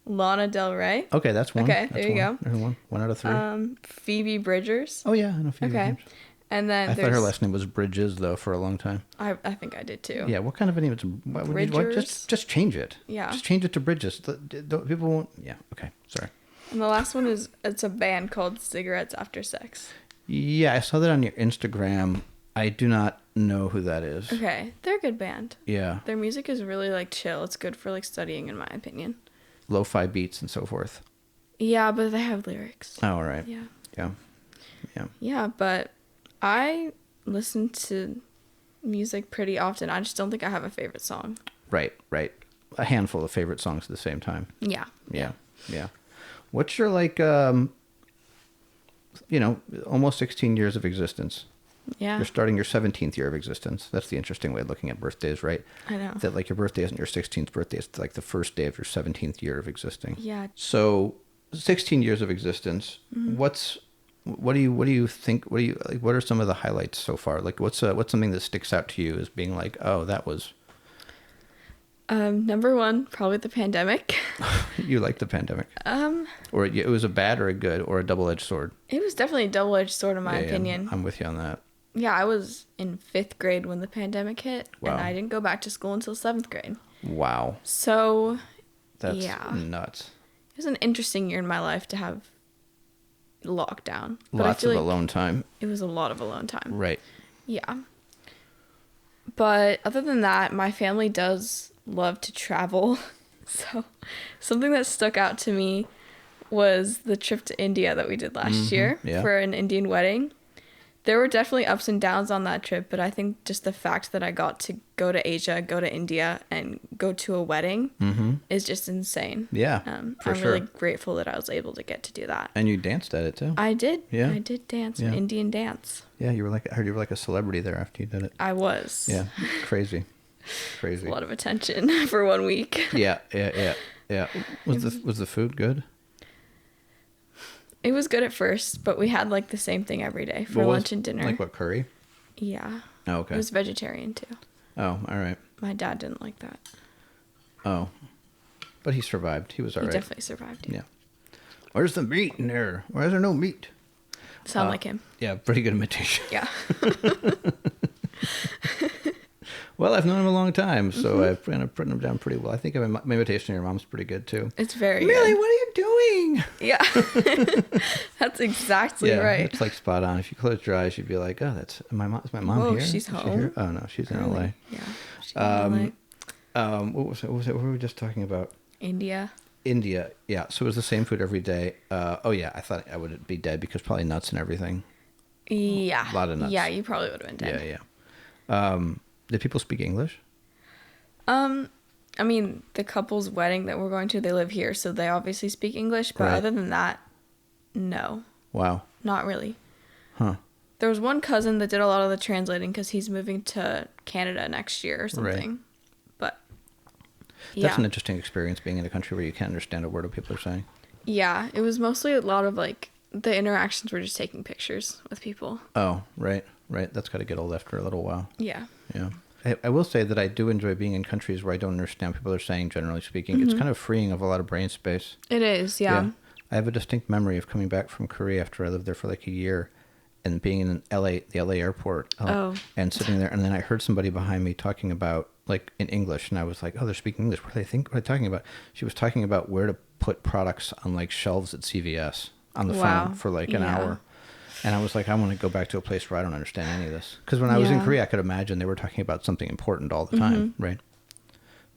Lana Del Rey, Okay, that's one. Okay, That's there you one. go. There's one. 1 out of 3. Phoebe Bridgers. Oh yeah, I know Phoebe Okay. Bridgers. And then I there's thought her last name was Bridges though for a long time. I think I did too. Yeah, what kind of a name is Bridgers? just change it. Yeah. Just change it to Bridges. People won't. Yeah. Okay. Sorry. And the last one is it's a band called Cigarettes After Sex. Yeah, I saw that on your Instagram. I do not know who that is. Okay, they're a good band. Yeah. Their music is really like chill. It's good for like studying in my opinion. Lo-fi beats and so forth. Yeah, but they have lyrics. Oh, all right. Yeah. Yeah. Yeah. Yeah, but I listen to music pretty often. I just don't think I have a favorite song. Right. Right. A handful of favorite songs at the same time. Yeah. Yeah. Yeah. What's your almost 16 years of existence? Yeah. You're starting your 17th year of existence. That's the interesting way of looking at birthdays, right? I know. That like your birthday isn't your 16th birthday. It's like the first day of your 17th year of existing. Yeah. So 16 years of existence. Mm-hmm. What do you think? What are some of the highlights so far? Like what's something that sticks out to you as being like, oh, that was, Number one, probably the pandemic. you like the pandemic. Or it was a bad or a good or a double-edged sword. It was definitely a double-edged sword in my Yeah, opinion. I'm with you on that. Yeah, I was in 5th grade when the pandemic hit, Wow. and I didn't go back to school until 7th grade. Wow. So That's Yeah. nuts. it was an interesting year in my life to have lockdown. But Lots I feel of like alone time. it was a lot of alone time. Right. Yeah. But other than that, my family does love to travel. So, something that stuck out to me was the trip to India that we did last year yeah. for an Indian wedding. There were definitely ups and downs on that trip, but I think just the fact that I got to go to Asia, go to India, and go to a wedding is just insane. Yeah, for I'm sure. really grateful that I was able to get to do that. And you danced at it too. I did. Yeah. I did dance, Yeah. an Indian dance. Yeah, you were like, I heard you were like a celebrity there after you did it. I was. Yeah, crazy. Crazy. A lot of attention for 1 week. Yeah. Was the food good? It was good at first, but we had like the same thing every day for What was- lunch and dinner. Like what, curry? Yeah. Oh, okay. It was vegetarian too. Oh, all right. My dad didn't like that. Oh, but he survived. He was all He right. definitely survived. Yeah. Where's the meat in there? Why is there no meat? Sound like him. Yeah, pretty good imitation. Yeah. Well, I've known him a long time, so I've kind of put him down pretty well. I think my imitation of your mom's pretty good too. It's very Millie, good. what are you doing? Yeah. That's exactly Yeah, right. it's like spot on. If you close your eyes, you'd be like, "Oh, that's my mom. Is my mom Whoa, here? she's Is she home? here? Oh no, she's in LA." Yeah. She's in LA. What was it? What were we just talking about? India. India. Yeah. So it was the same food every day. Oh yeah, I thought I would be dead because probably nuts and everything. Yeah. A lot of nuts. Yeah, you probably would have been dead. Yeah. Did people speak English? I mean, the couple's wedding that we're going to, they live here, so they obviously speak English, but Right. other than that, no. Wow. Not really. Huh. There was one cousin that did a lot of the translating because he's moving to Canada next year or something. But yeah. That's an interesting experience being in a country where you can't understand a word of people are saying. Yeah, it was mostly a lot of like the interactions were just taking pictures with people. Oh, right. That's got to get old after a little while. Yeah. Yeah. I will say that I do enjoy being in countries where I don't understand what people are saying, generally speaking. It's kind of freeing of a lot of brain space. It is, yeah. I have a distinct memory of coming back from Korea after I lived there for like a year and being in the LA airport and sitting there. And then I heard somebody behind me talking about like in English. And I was like, oh, they're speaking English. What do they think? What are they talking about? She was talking about where to put products on like shelves at CVS on the phone for like an hour. And I was like, I want to go back to a place where I don't understand any of this. Because when I was in Korea, I could imagine they were talking about something important all the time, right?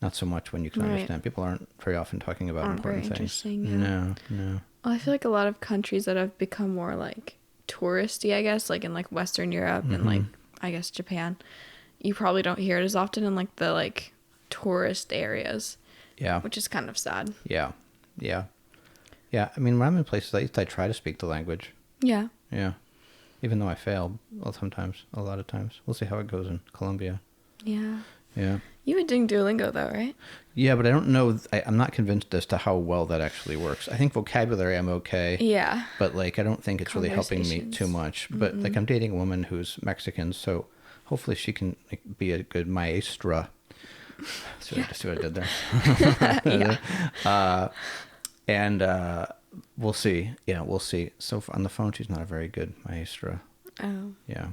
Not so much when you can understand. People aren't very often talking about important very things. interesting, yeah. No. Well, I feel like a lot of countries that have become more like touristy, I guess, like in like Western Europe and like I guess Japan, you probably don't hear it as often in like the like tourist areas. Yeah. Which is kind of sad. Yeah. I mean, when I'm in places, I try to speak the language. Yeah. Yeah. Even though I fail, well, sometimes, a lot of times. We'll see how it goes in Colombia. Yeah. Yeah. You've been doing Duolingo though, right? Yeah, but I don't know. I'm not convinced as to how well that actually works. I think vocabulary, I'm okay. Yeah. But like, I don't think it's really helping me too much. But like, I'm dating a woman who's Mexican, so hopefully she can like, be a good maestra. See what I did there? And we'll see. Yeah, we'll see. So on the phone, she's not a very good maestra. Oh. Yeah.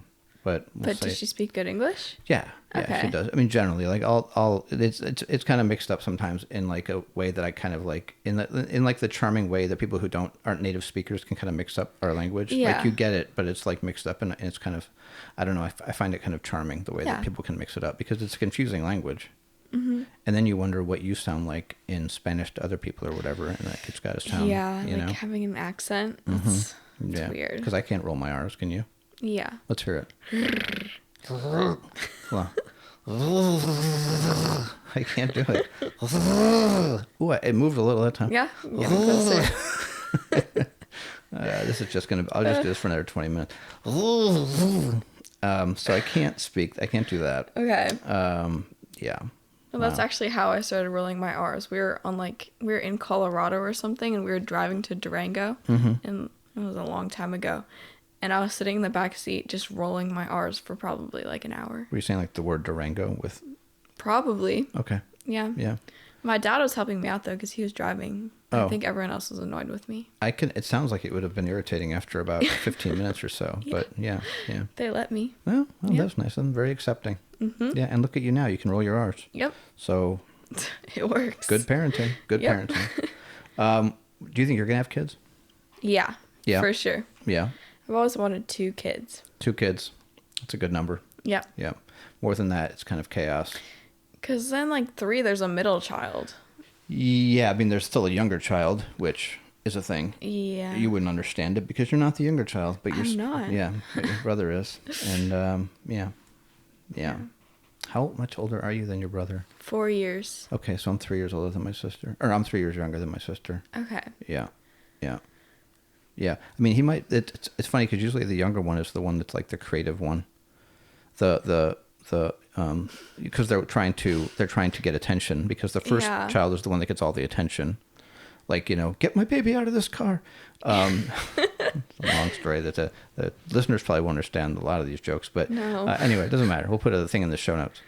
But does she speak good English? Yeah, Okay. she does. I mean, generally, like all it's kind of mixed up sometimes in like a way that I kind of like in like the charming way that people who aren't native speakers can kind of mix up our language. Yeah. Like you get it, but it's like mixed up and it's kind of, I don't know. I find it kind of charming the way that people can mix it up because it's a confusing language. Mm-hmm. And then you wonder what you sound like in Spanish to other people or whatever, and that it's got to sound. Yeah, you like know? having an accent. It's weird. Because I can't roll my R's. Can you? Yeah. Let's hear it. Hold on. I can't do it. Ooh, it moved a little that time. Yeah. Getting closer. This is just I'll just do this for another 20 minutes. So I can't speak. I can't do that. Okay. Yeah. Well, that's actually how I started rolling my R's. We were in Colorado or something, and we were driving to Durango, and it was a long time ago. And I was sitting in the back seat just rolling my R's for probably like an hour. Were you saying like the word Durango with? Probably. Okay. Yeah. Yeah. My dad was helping me out though because he was driving. Oh. I think everyone else was annoyed with me. It sounds like it would have been irritating after about 15 minutes or so, but yeah. They let me. Well, that's nice. I'm very accepting. Mm-hmm. Yeah, and look at you now. You can roll your R's. Yep. So. It works. Good parenting. Good parenting. Do you think you're gonna have kids? Yeah. Yeah. For sure. Yeah. I've always wanted 2 kids. 2 kids. That's a good number. Yeah. Yeah. More than that, it's kind of chaos. Because then, like, 3, there's a middle child. Yeah, I mean, there's still a younger child, which is a thing. Yeah. You wouldn't understand it because you're not the younger child, but I'm not. Yeah, but your brother is, and yeah. How much older are you than your brother? 4 years. Okay, so I'm 3 years older than my sister, or I'm 3 years younger than my sister. Okay. Yeah. I mean, he might. It's funny because usually the younger one is the one that's like the creative one. Because they're trying to get attention because the first child is the one that gets all the attention. Like, get my baby out of this car. It's a long story that the listeners probably won't understand a lot of these jokes, but no. Anyway, it doesn't matter. We'll put a thing in the show notes.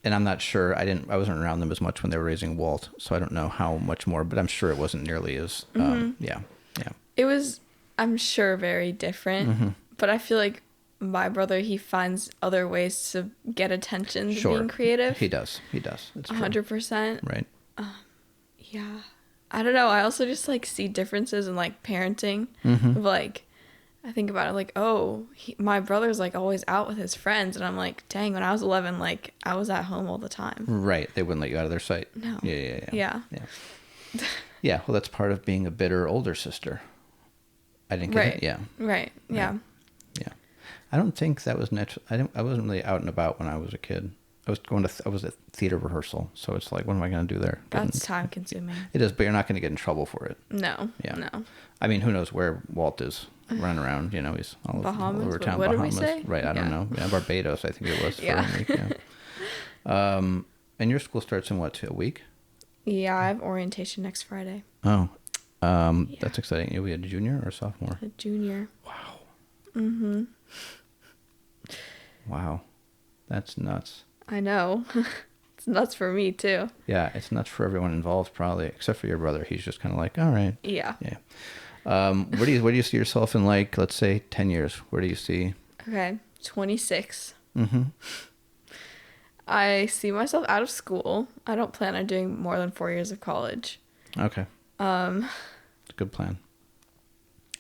And I'm not sure. I wasn't around them as much when they were raising Walt, so I don't know how much more. But I'm sure it wasn't nearly as. Yeah. It was, I'm sure, very different. But I feel like my brother, he finds other ways to get attention to being creative. He does. It's 100%. Right. Yeah. I don't know. I also just like see differences in like parenting. Of like, I think about it like, my brother's like always out with his friends, and I'm like, dang, when I was 11, like I was at home all the time. Right. They wouldn't let you out of their sight. No. Yeah. Yeah. Well, that's part of being a bitter older sister. I didn't get it. Yeah. Right. Yeah. Yeah. I don't think that was natural. I wasn't really out and about when I was a kid. I was at theater rehearsal, so it's like, what am I going to do there? That's time consuming. It is, but you're not going to get in trouble for it. No. Yeah. No. I mean, who knows where Walt is running around? He's all over town. What Bahamas, did we say? Right? I don't know. Yeah, Barbados, I think it was. Yeah. For a week, yeah. And your school starts in what? A week? Yeah, I have orientation next Friday. Oh, that's exciting. You'll be a junior or a sophomore? A junior. Wow. Wow, that's nuts. I know. It's nuts for me too. Yeah, it's nuts for everyone involved, probably, except for your brother. He's just kind of like, all right. Yeah. Where do you see yourself in, like, let's say 10 years? Where do you see? Okay, 26. I see myself out of school. I don't plan on doing more than 4 years of college. Okay. It's a good plan.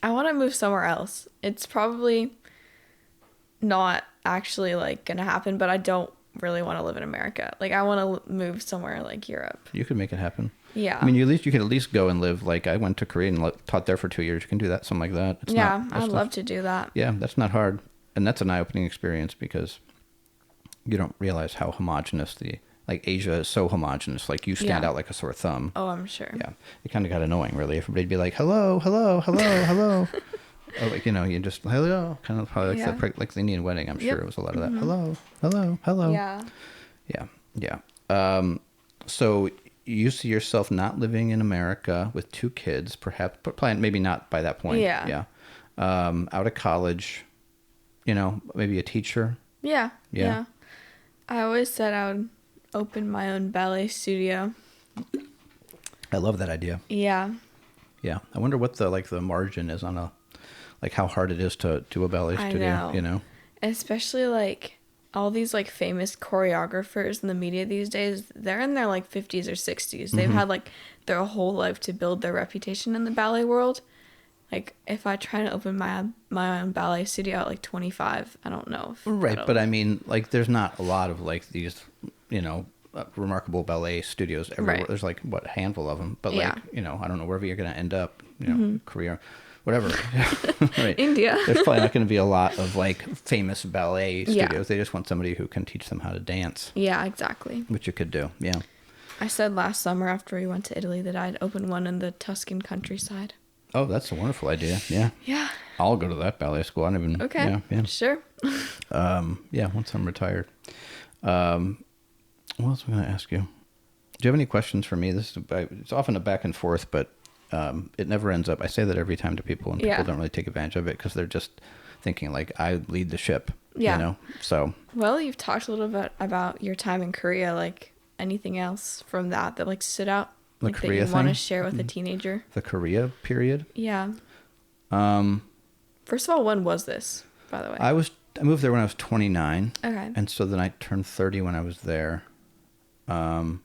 I want to move somewhere else. It's probably not actually like gonna happen, but I don't really want to live in America. Like, I want to move somewhere like Europe. You could make it happen. Yeah. I mean, you could at least go and live. Like, I went to Korea and taught there for 2 years. You can do that, something like that. I'd love to do that. Yeah, that's not hard, and that's an eye-opening experience because you don't realize how homogenous Asia is. So homogenous. Like, you stand out like a sore thumb. Oh, I'm sure. Yeah, it kind of got annoying, really. Everybody'd be like, "Hello, hello, hello, hello." Oh, like, you just hello, kind of probably like the Indian wedding. I'm sure it was a lot of that. Hello, hello, hello. Yeah. So you see yourself not living in America with 2 kids, perhaps, but probably maybe not by that point. Yeah. Out of college, maybe a teacher. Yeah. I always said I would open my own ballet studio. I love that idea. Yeah. Yeah. I wonder what the margin is on how hard it is to do a ballet studio. I know. Especially all these famous choreographers in the media these days, they're in their 50s or 60s. They've had their whole life to build their reputation in the ballet world. If I try to open my own ballet studio at 25, I don't know. Right, but I mean, there's not a lot of these, remarkable ballet studios everywhere. Right. There's a handful of them, but I don't know, wherever you're going to end up, Korea, whatever. Right. India. There's probably not going to be a lot of famous ballet studios. Yeah. They just want somebody who can teach them how to dance. Yeah, exactly. Which you could do. Yeah. I said last summer after we went to Italy that I'd open one in the Tuscan countryside. Oh, that's a wonderful idea. Yeah. Yeah. I'll go to that ballet school. I don't even. Okay. Yeah. Sure. Once I'm retired. What else am I going to ask you? Do you have any questions for me? It's often a back and forth, but it never ends up. I say that every time to people, and people don't really take advantage of it because they're just thinking I lead the ship. Yeah. So. Well, you've talked a little bit about your time in Korea. Anything else from that stood out? The Korea that you want to thing? share with a teenager? The Korea period? Yeah. First of all, when was this, by the way? I moved there when I was 29. Okay. And so then I turned 30 when I was there. My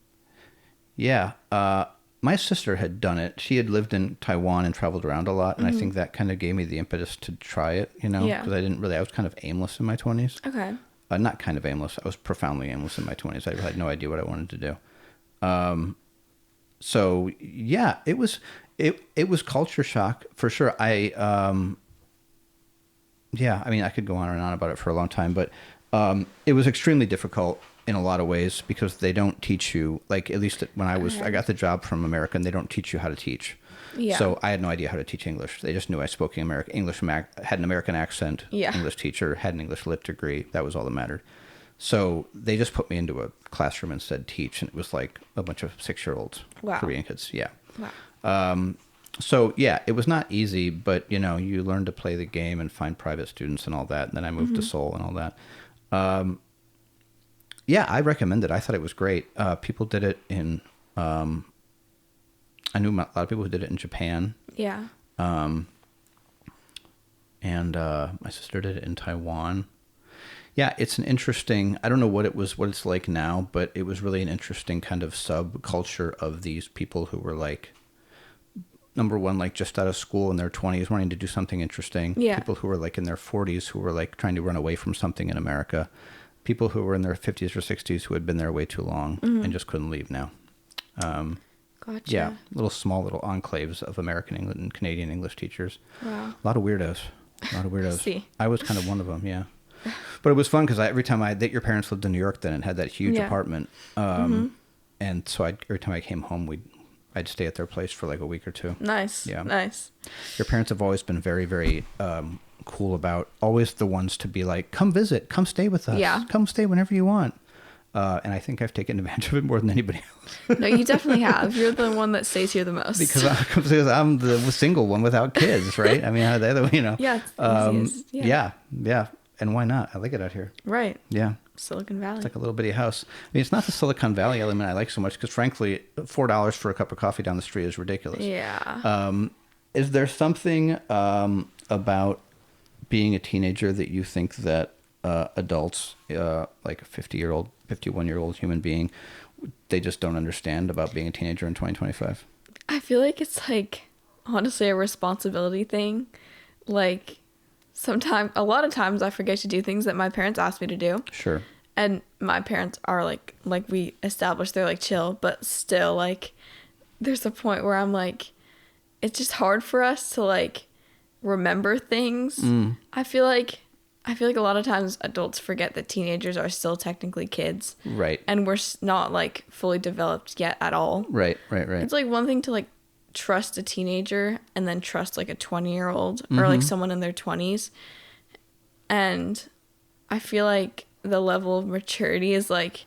sister had done it. She had lived in Taiwan and traveled around a lot, and I think that kind of gave me the impetus to try it, because I was kind of aimless in my 20s. Okay. Not kind of aimless. I was profoundly aimless in my 20s. I had no idea what I wanted to do. So yeah, it was culture shock for sure. Yeah, I mean, I could go on and on about it for a long time, but it was extremely difficult in a lot of ways because they don't teach you, like, at least when I got the job from America, and they don't teach you how to teach. Yeah. So I had no idea how to teach English. They just knew I spoke English, had an American accent, Yeah. English teacher, had an English lit degree. That was all that mattered. So they just put me into a classroom and said teach, and it was like a bunch of 6-year-olds, Wow. Korean kids. Yeah. Wow. So yeah, it was not easy, but you know, you learn to play the game and find private students and all that. And then I moved to Seoul and all that. Yeah, I recommend it. I thought it was great. People did it in, I knew a lot of people who did it in Japan. Yeah. And my sister did it in Taiwan. Yeah, it's an interesting, I don't know what it's like now, but it was really an interesting kind of subculture of these people who were like, number one, like just out of school in their 20s, wanting to do something interesting. Yeah. People who were like in their 40s who were like trying to run away from something in America. People who were in their 50s or 60s who had been there way too long and just couldn't leave now. Gotcha. Yeah, small little enclaves of American English and Canadian English teachers. Wow. A lot of weirdos. See. I was kind of one of them, yeah. But it was fun because every time your parents lived in New York then and had that huge Yeah. apartment. And so every time I came home, I'd stay at their place for like a week or two. Nice. Yeah. Nice. Your parents have always been very, very cool about always the ones to be like, come visit, come stay with us. Yeah. Come stay whenever you want. And I think I've taken advantage of it more than anybody else. No, you definitely have. You're the one that stays here the most. Because I'm the single one without kids, right? I mean, the other, you know. Yeah, it's the easiest. Yeah. And why not? I like it out here. Right. Yeah. Silicon Valley. It's like a little bitty house. I mean, it's not the Silicon Valley element I like so much because, frankly, $4 for a cup of coffee down the street is ridiculous. Yeah. Is there something about being a teenager that you think that adults, like a 50-year-old, 51-year-old human being, they just don't understand about being a teenager in 2025? I feel like it's like, honestly, a responsibility thing. Like, a lot of times I forget to do things that my parents asked me to do. Sure. And my parents are like we established, they're like chill, but still, like, there's a point where I'm like, it's just hard for us to like remember things. I feel like a lot of times adults forget that teenagers are still technically kids. Right. And we're not like fully developed yet at all. Right. It's like one thing to like trust a teenager and then trust like a 20-year-old or like someone in their 20s. And I feel like the level of maturity is like,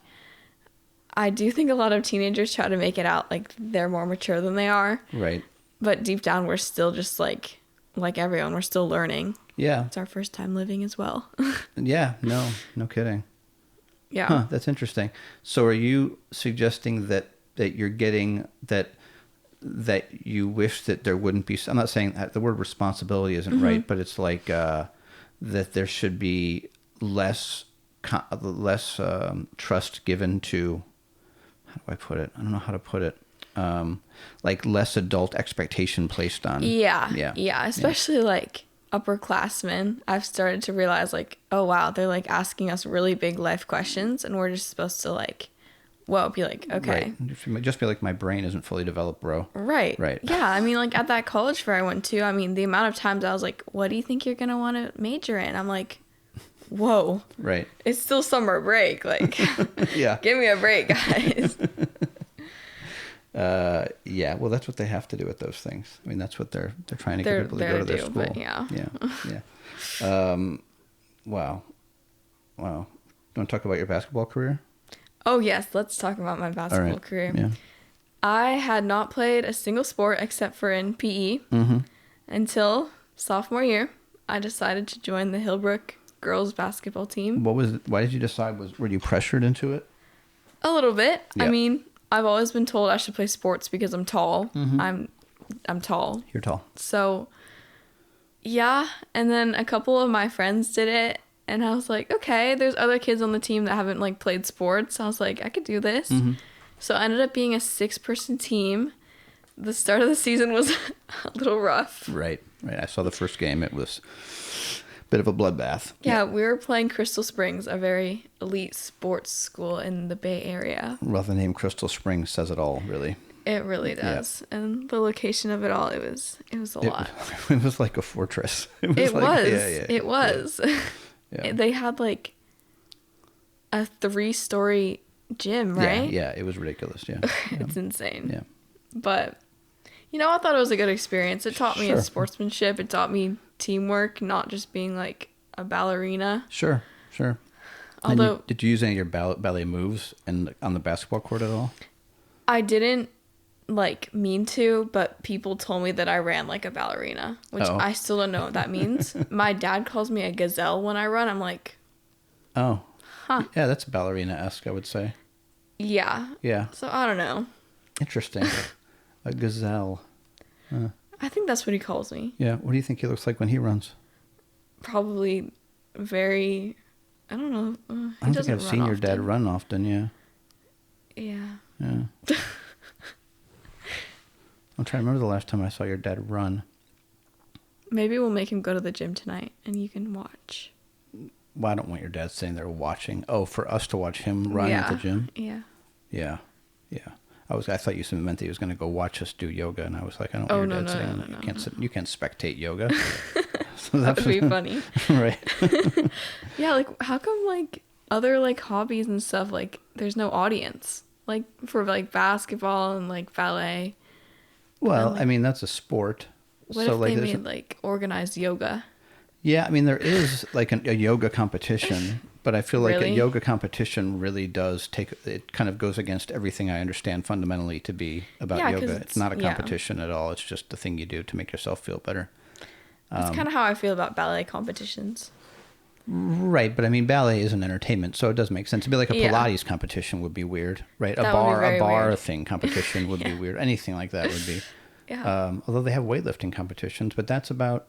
I do think a lot of teenagers try to make it out like they're more mature than they are. Right. But deep down, we're still just like everyone, we're still learning. Yeah. It's our first time living as well. Yeah. No kidding. Yeah. Huh, that's interesting. So are you suggesting that you're getting that you wish that there wouldn't be, I'm not saying that the word responsibility isn't right, but it's like that there should be less trust given to, how do I put it? I don't know how to put it. Like less adult expectation placed on. Yeah. Especially like upperclassmen. I've started to realize like, oh wow, they're like asking us really big life questions and we're just supposed to like, be like, okay. Right. Just be like, my brain isn't fully developed, bro. Right. Yeah. I mean, like at that college fair I went to, I mean, the amount of times I was like, what do you think you're going to want to major in? I'm like, whoa. Right. It's still summer break. Like, yeah. Give me a break, guys. Yeah. Well, that's what they have to do with those things. I mean, that's what they're trying to get people to go to their school. But yeah. Wow. You want to talk about your basketball career? Oh, yes. Let's talk about my basketball career. Yeah. I had not played a single sport except for in PE until sophomore year. I decided to join the Hillbrook girls basketball team. Why did you decide? Were you pressured into it? A little bit. Yeah. I mean, I've always been told I should play sports because I'm tall. I'm tall. You're tall. So, yeah. And then a couple of my friends did it. And I was like, okay, there's other kids on the team that haven't like played sports. I was like, I could do this. So I ended up being a 6-person team. The start of the season was a little rough. Right. I saw the first game. It was Bit of a bloodbath. Yeah, we were playing Crystal Springs, a very elite sports school in the Bay Area. Well, the name Crystal Springs says it all, really. It really does. And the location of it all, it was a lot. It was like a fortress. It like, was. Yeah. It was. Yeah. They had like a 3-story gym, right? Yeah, it was ridiculous, yeah. It's insane. Yeah. But, I thought it was a good experience. It taught me Sure. sportsmanship. It taught me teamwork, not just being like a ballerina. Sure. Although did you use any of your ballet moves on the basketball court at all? I didn't like mean to, but people told me that I ran like a ballerina, which Oh. I still don't know what that means. My dad calls me a gazelle when I run. I'm like, Oh. Huh. Yeah, that's ballerina-esque, I would say. yeah. Yeah. So I don't know. Interesting. A gazelle. I think that's what he calls me. Yeah. What do you think he looks like when he runs? Probably very, I don't know. I don't think I've seen your dad run often, yeah. Yeah. Yeah. I'm trying to remember the last time I saw your dad run. Maybe we'll make him go to the gym tonight and you can watch. Well, I don't want your dad sitting there watching. Oh, for us to watch him run at the gym? Yeah. Yeah. I thought you meant that he was going to go watch us do yoga, and I was like, I don't Oh, want your no, dad no, sitting. no, no, You can't spectate yoga. So That would be funny. Right. Yeah, like how come like other like hobbies and stuff, like there's no audience? Like for like basketball and like ballet. Well, I mean, that's a sport. What so if like they there's made like organized yoga? Yeah, I mean, there is like a yoga competition, but I feel like a Really? yoga competition really does it kind of goes against everything I understand fundamentally to be about Yeah, 'cause yoga. It's not a yeah. competition at all. It's just the thing you do to make yourself feel better. That's kind of how I feel about ballet competitions. Right, but I mean, ballet is an entertainment, so it does make sense. It'd be like a Yeah. Pilates competition would be weird, right? That would be very a bar weird. thing competition would be weird. Anything like that would be. Yeah. Although they have weightlifting competitions, but that's about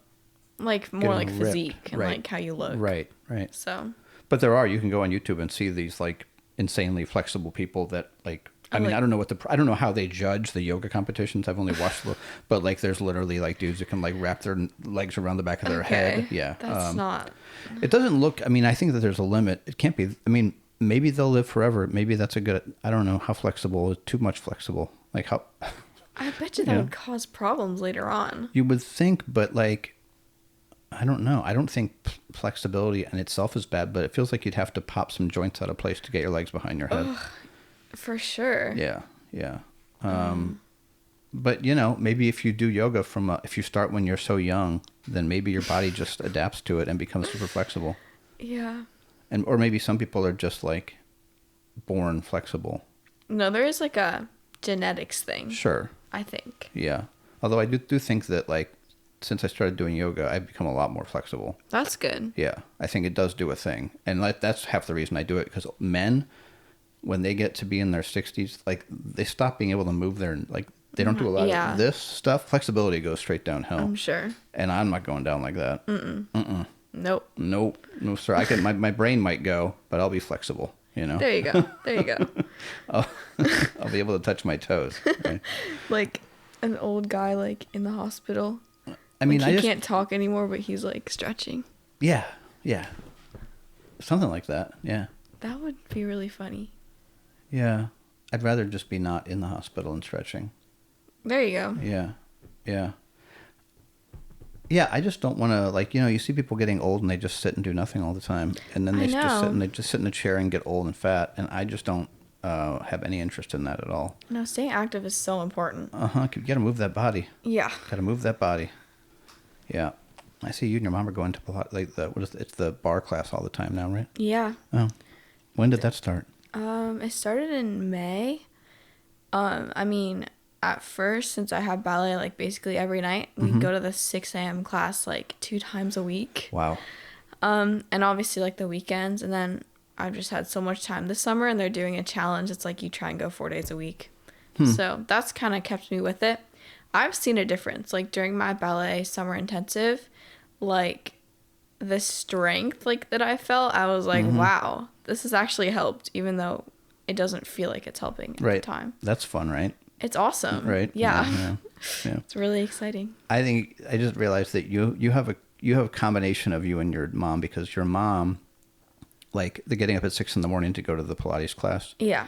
Like more like getting ripped. physique and Right. like how you look. right. So But you can go on YouTube and see these like insanely flexible people that like, I don't know I don't know how they judge the yoga competitions. I've only watched but like there's literally like dudes that can like wrap their legs around the back of their head. Yeah. That's not. It doesn't look, I mean, I think that there's a limit. It can't be, I mean, maybe they'll live forever. Maybe that's I don't know how flexible is too much flexible. Like how, I bet you that Yeah. would cause problems later on. you would think, but like, I don't know. I don't think flexibility in itself is bad, but it feels like you'd have to pop some joints out of place to get your legs behind your head. For sure. Yeah. But maybe if you do yoga if you start when you're so young, then maybe your body just adapts to it and becomes super flexible. Yeah. Or maybe some people are just like born flexible. No, there is like a genetics thing. Sure. I think. Yeah. Although I do think that like since I started doing yoga, I've become a lot more flexible. That's good. Yeah. I think it does do a thing. And that's half the reason I do it, because men, when they get to be in their 60s, like they stop being able to move like they don't do a lot Yeah. of this stuff. Flexibility goes straight downhill. I'm sure. And I'm not going down like that. Nope. Nope. No, sir. My brain might go, but I'll be flexible, There you go. There you go. I'll be able to touch my toes. Right? Like an old guy like in the hospital. I mean, Like, he can't talk anymore, but he's like stretching. Yeah. Something like that. Yeah. That would be really funny. Yeah. I'd rather just be not in the hospital and stretching. There you go. Yeah. Yeah, I just don't want to, like, you see people getting old and they just sit and do nothing all the time. And then they just sit in a chair and get old and fat. And I just don't have any interest in that at all. No, staying active is so important. You got to move that body. Yeah. Got to move that body. Yeah. I see you and your mom are going to it's the bar class all the time now, right? Yeah. Oh. When did that start? It started in May. I mean, at first, since I have ballet like basically every night, we go to the 6 a.m. class like 2 times a week. Wow. And obviously like the weekends, and then I've just had so much time this summer, and they're doing a challenge. It's like you try and go 4 days a week. So that's kind of kept me with it. I've seen a difference like during my ballet summer intensive, like the strength like that I felt. I was like, wow, this has actually helped, even though it doesn't feel like it's helping at the time. That's fun, right? It's awesome. Right. Yeah. Yeah. It's really exciting. I think I just realized that you have you have a combination of you and your mom, because your mom, like the getting up at 6 a.m. to go to the Pilates class, Yeah,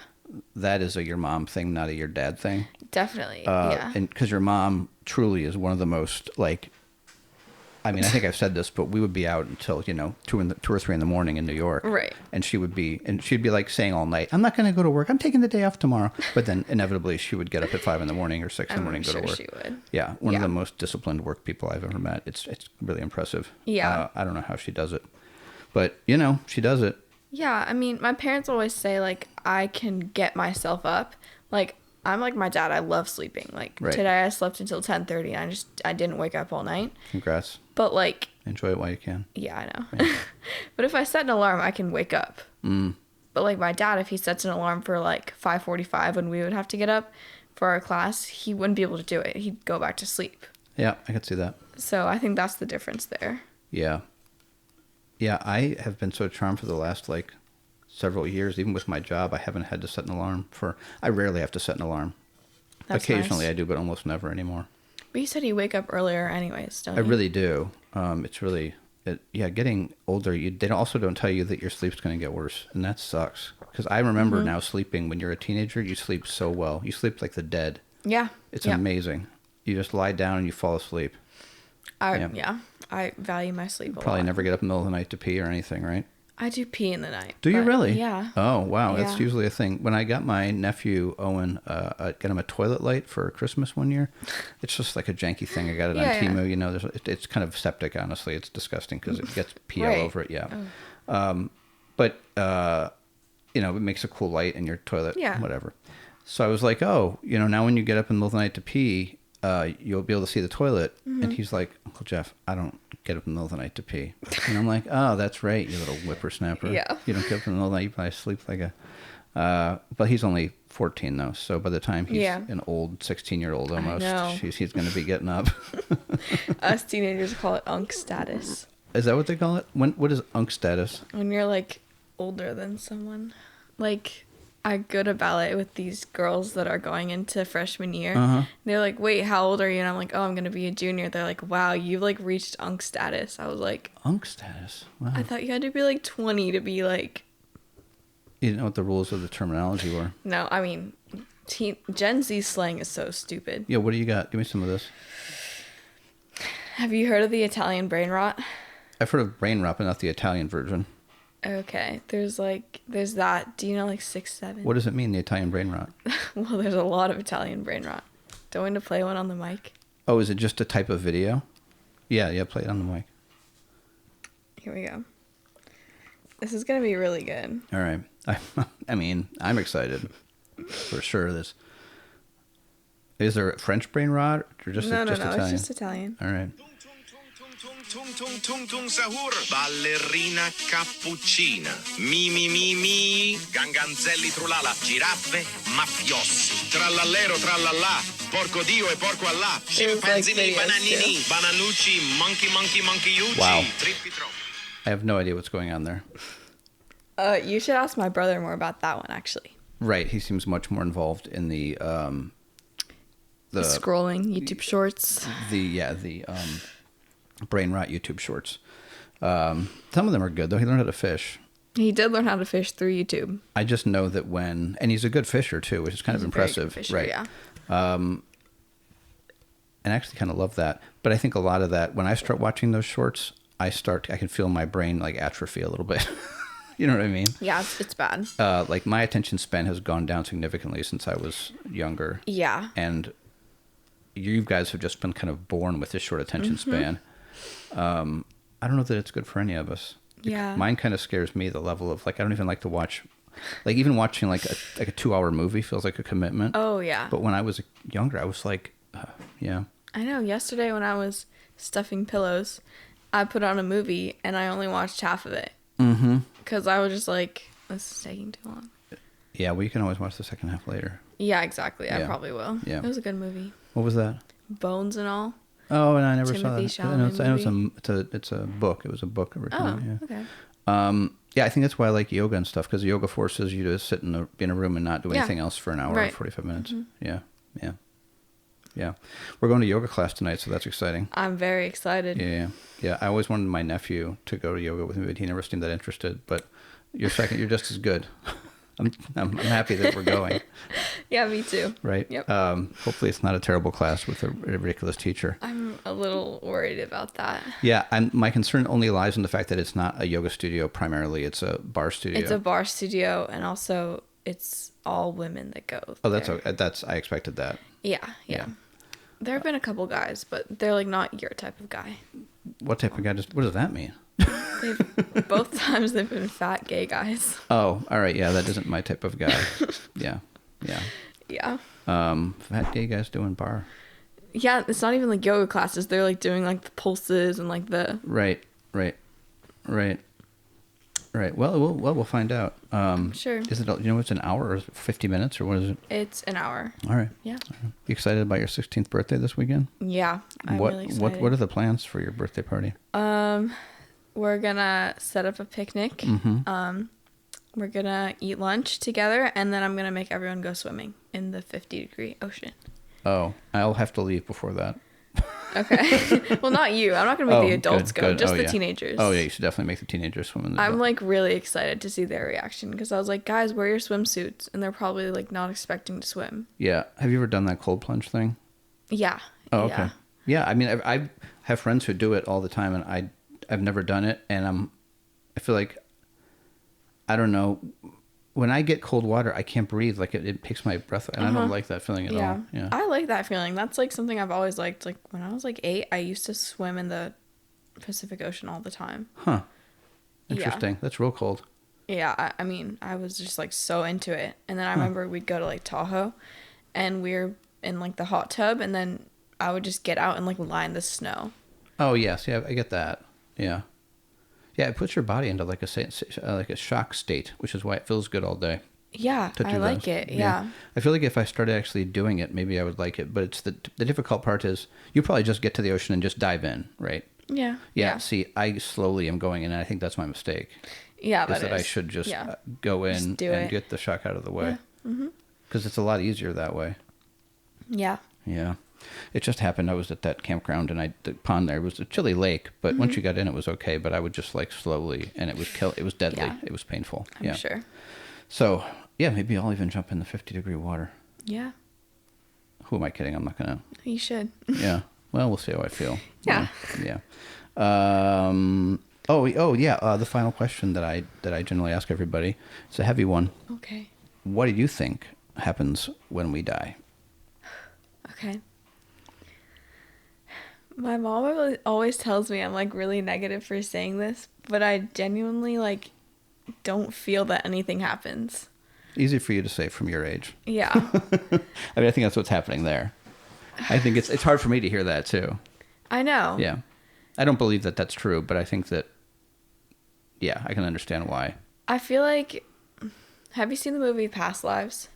that is a your mom thing, not a your dad thing. definitely. Yeah. And because your mom truly is one of the most, like, I mean, I think I've said this, but we would be out until, 2 or 3 in the morning in New York. Right. And she'd be like saying all night, I'm not going to go to work. I'm taking the day off tomorrow. But then inevitably she would get up at 5 in the morning or 6 in the morning and go to work. She would. Yeah. One of Yeah. the most disciplined work people I've ever met. It's really impressive. Yeah. I don't know how she does it, but she does it. Yeah, I mean, my parents always say, like, I can get myself up. Like, I'm like my dad. I love sleeping. Like, Right. today I slept until 10:30, and I didn't wake up all night. Congrats. But, like, Enjoy it while you can. yeah, I know. But if I set an alarm, I can wake up. But, like, my dad, if he sets an alarm for, like, 5:45 when we would have to get up for our class, he wouldn't be able to do it. He'd go back to sleep. Yeah, I could see that. So I think that's the difference there. Yeah. Yeah, I have been so charmed for the last, like, several years. Even with my job, I haven't had to set an alarm I rarely have to set an alarm. That's Occasionally nice. I do, but almost never anymore. But you said you wake up earlier anyways, don't you? I really do. It's really, getting older, they also don't tell you that your sleep's going to get worse, and that sucks. Because I remember now sleeping, when you're a teenager, you sleep so well. You sleep like the dead. Yeah. It's yeah. amazing. You just lie down and you fall asleep. I value my sleep a lot. Probably never get up in the middle of the night to pee or anything, right? I do pee in the night. Do you but really? Yeah. Oh, wow. That's Yeah. usually a thing. When I got my nephew, Owen, got him a toilet light for Christmas one year. It's just like a janky thing. I got it on Yeah, yeah. Temu. It's kind of septic, honestly. It's disgusting because it gets pee all Right. over it. Yeah. But, it makes a cool light in your toilet. Yeah. Whatever. So I was like, oh, now when you get up in the middle of the night to pee, you'll be able to see the toilet. Mm-hmm. And he's like, Uncle Jeff, I don't get up in the middle of the night to pee. And I'm like, oh, that's right, you little whippersnapper. Yeah. You don't get up in the middle of the night, you probably sleep like a... but he's only 14, though. So by the time he's an old 16-year-old almost, know. he's going to be getting up. Us teenagers call it unk status. Is that what they call it? What is unk status? When you're, like, older than someone. Like, I go to ballet with these girls that are going into freshman year. Uh-huh. They're like, wait, how old are you? And I'm like, oh, I'm going to be a junior. They're like, wow, you've, like, reached unk status. I was like... Unk status? Wow. I thought you had to be, like, 20 to be, like... You didn't know what the rules of the terminology were. No, I mean, Gen Z slang is so stupid. Yeah, what do you got? Give me some of this. Have you heard of the Italian brain rot? I've heard of brain rot, but not the Italian version. Okay, there's that. Do you know, like, 6'7"? What does it mean, the Italian brain rot? Well, there's a lot of Italian brain rot. Do you want to play one on the mic? Oh, is it just a type of video? Yeah, play it on the mic. Here we go. This is going to be really good. All right. I mean, I'm excited for sure. Is there a French brain rot or just No, Italian? it's just Italian. All right. Tung tung tung tung sahur, ballerina cappuccina, mi, ganganzelli trulala, giraffe, mafiosi, trallallero trallallà, porco dio e porco Allah, scimpanzini, videos, bananini, bananucci, monkeyucci, Wow. trippi troppi. I have no idea what's going on there. You should ask my brother more about that one, actually. Right. He seems much more involved in the Scrolling YouTube shorts. brain rot YouTube shorts. Some of them are good, though. He learned how to fish. He did learn how to fish through YouTube. I just know that and he's a good fisher, too, which is kind of He's a very good impressive. fisher, right. yeah. And I actually kind of love that. But I think a lot of that, when I start watching those shorts, I can feel my brain like atrophy a little bit. You know what I mean? Yeah, it's bad. Like my attention span has gone down significantly since I was younger. Yeah. And you guys have just been kind of born with this short attention Mm-hmm. span. I don't know that it's good for any of us. Yeah. Mine kind of scares me, the level of, like, I don't even like to watch, like, even watching like a 2-hour movie feels like a commitment. Oh, yeah. But when I was younger, I was like, yeah. I know. Yesterday when I was stuffing pillows, I put on a movie and I only watched half of it. Mm-hmm. Because I was just like, this is taking too long. Yeah, well, you can always watch the second half later. Yeah, exactly. I Yeah. probably will. Yeah. It was a good movie. What was that? Bones and all. Oh, and I never Timothy saw that. I know Chalamet it's a book. It was a book originally. Oh, yeah. okay. Yeah, I think that's why I like yoga and stuff, because yoga forces you to sit in a room and not do anything else for an hour or Right. 45 minutes. Yeah, yeah. Yeah. We're going to yoga class tonight, so that's exciting. I'm very excited. Yeah. I always wanted my nephew to go to yoga with me, but he never seemed that interested. But you're just as good. I'm happy that we're going. Yeah, me too. Right. Yep. Hopefully it's not a terrible class with a ridiculous teacher. I'm a little worried about that. Yeah, and my concern only lies in the fact that it's not a yoga studio primarily. It's a bar studio. It's a bar studio, and also it's all women that go. Oh, that's there. okay. I expected that. Yeah. There have been a couple guys, but they're like not your type of guy. What type of guy what does that mean? Both times they've been fat gay guys. Oh, all right. Yeah, that isn't my type of guy. Yeah. Yeah. Fat gay guys doing bar. Yeah, it's not even like yoga classes. They're like doing like the pulses and like the. Right. Well, we'll find out. Sure. Is it? It's an hour or 50 minutes or what is it? It's an hour. All right. Yeah. You excited about your 16th birthday this weekend? Yeah, I'm really excited. What are the plans for your birthday party? We're gonna set up a picnic. Mm-hmm. We're gonna eat lunch together, and then I'm gonna make everyone go swimming in the 50-degree ocean. Oh, I'll have to leave before that. Okay. Well, not you. I'm not gonna make the adults good. go. Just the yeah. teenagers. Oh yeah, you should definitely make the teenagers swim in the. I'm like really excited to see their reaction because I was like, guys, wear your swimsuits, and they're probably like not expecting to swim. Yeah. Have you ever done that cold plunge thing? Yeah. Oh, okay. Yeah. I mean, I have friends who do it all the time, and I've never done it, and I feel like, I don't know, when I get cold water, I can't breathe. Like it takes my breath, and I don't like that feeling at all. Yeah. I like that feeling. That's like something I've always liked. Like when I was like 8, I used to swim in the Pacific Ocean all the time. Huh. Interesting. Yeah. That's real cold. Yeah. I mean, I was just like so into it. And then I remember we'd go to like Tahoe and we were in like the hot tub, and then I would just get out and like lie in the snow. Oh yes. Yeah. I get that. Yeah. Yeah, it puts your body into like a shock state, which is why it feels good all day. Yeah, I like it. Yeah. I feel like if I started actually doing it, maybe I would like it. But it's the difficult part is you probably just get to the ocean and just dive in, right? Yeah. Yeah. See, I slowly am going in, and I think that's my mistake. Yeah, is that I should just go in and get the shock out of the way. Because it's a lot easier that way. Yeah. Yeah. It just happened. I was at that campground, and the pond there was a chilly lake, but once you got in, it was okay. But I would just like slowly, and it was deadly. Yeah. It was painful. I'm sure. So yeah, maybe I'll even jump in the 50-degree water. Yeah. Who am I kidding? I'm not gonna. You should. Yeah. Well, we'll see how I feel. Yeah. Yeah. Oh yeah. The final question that I generally ask everybody. It's a heavy one. Okay. What do you think happens when we die? Okay. My mom always tells me I'm like really negative for saying this, but I genuinely like don't feel that anything happens. Easy for you to say from your age. Yeah. I mean, I think that's what's happening there. I think it's hard for me to hear that too. I know. Yeah. I don't believe that that's true, but I think that, yeah, I can understand why. I feel like, have you seen the movie Past Lives?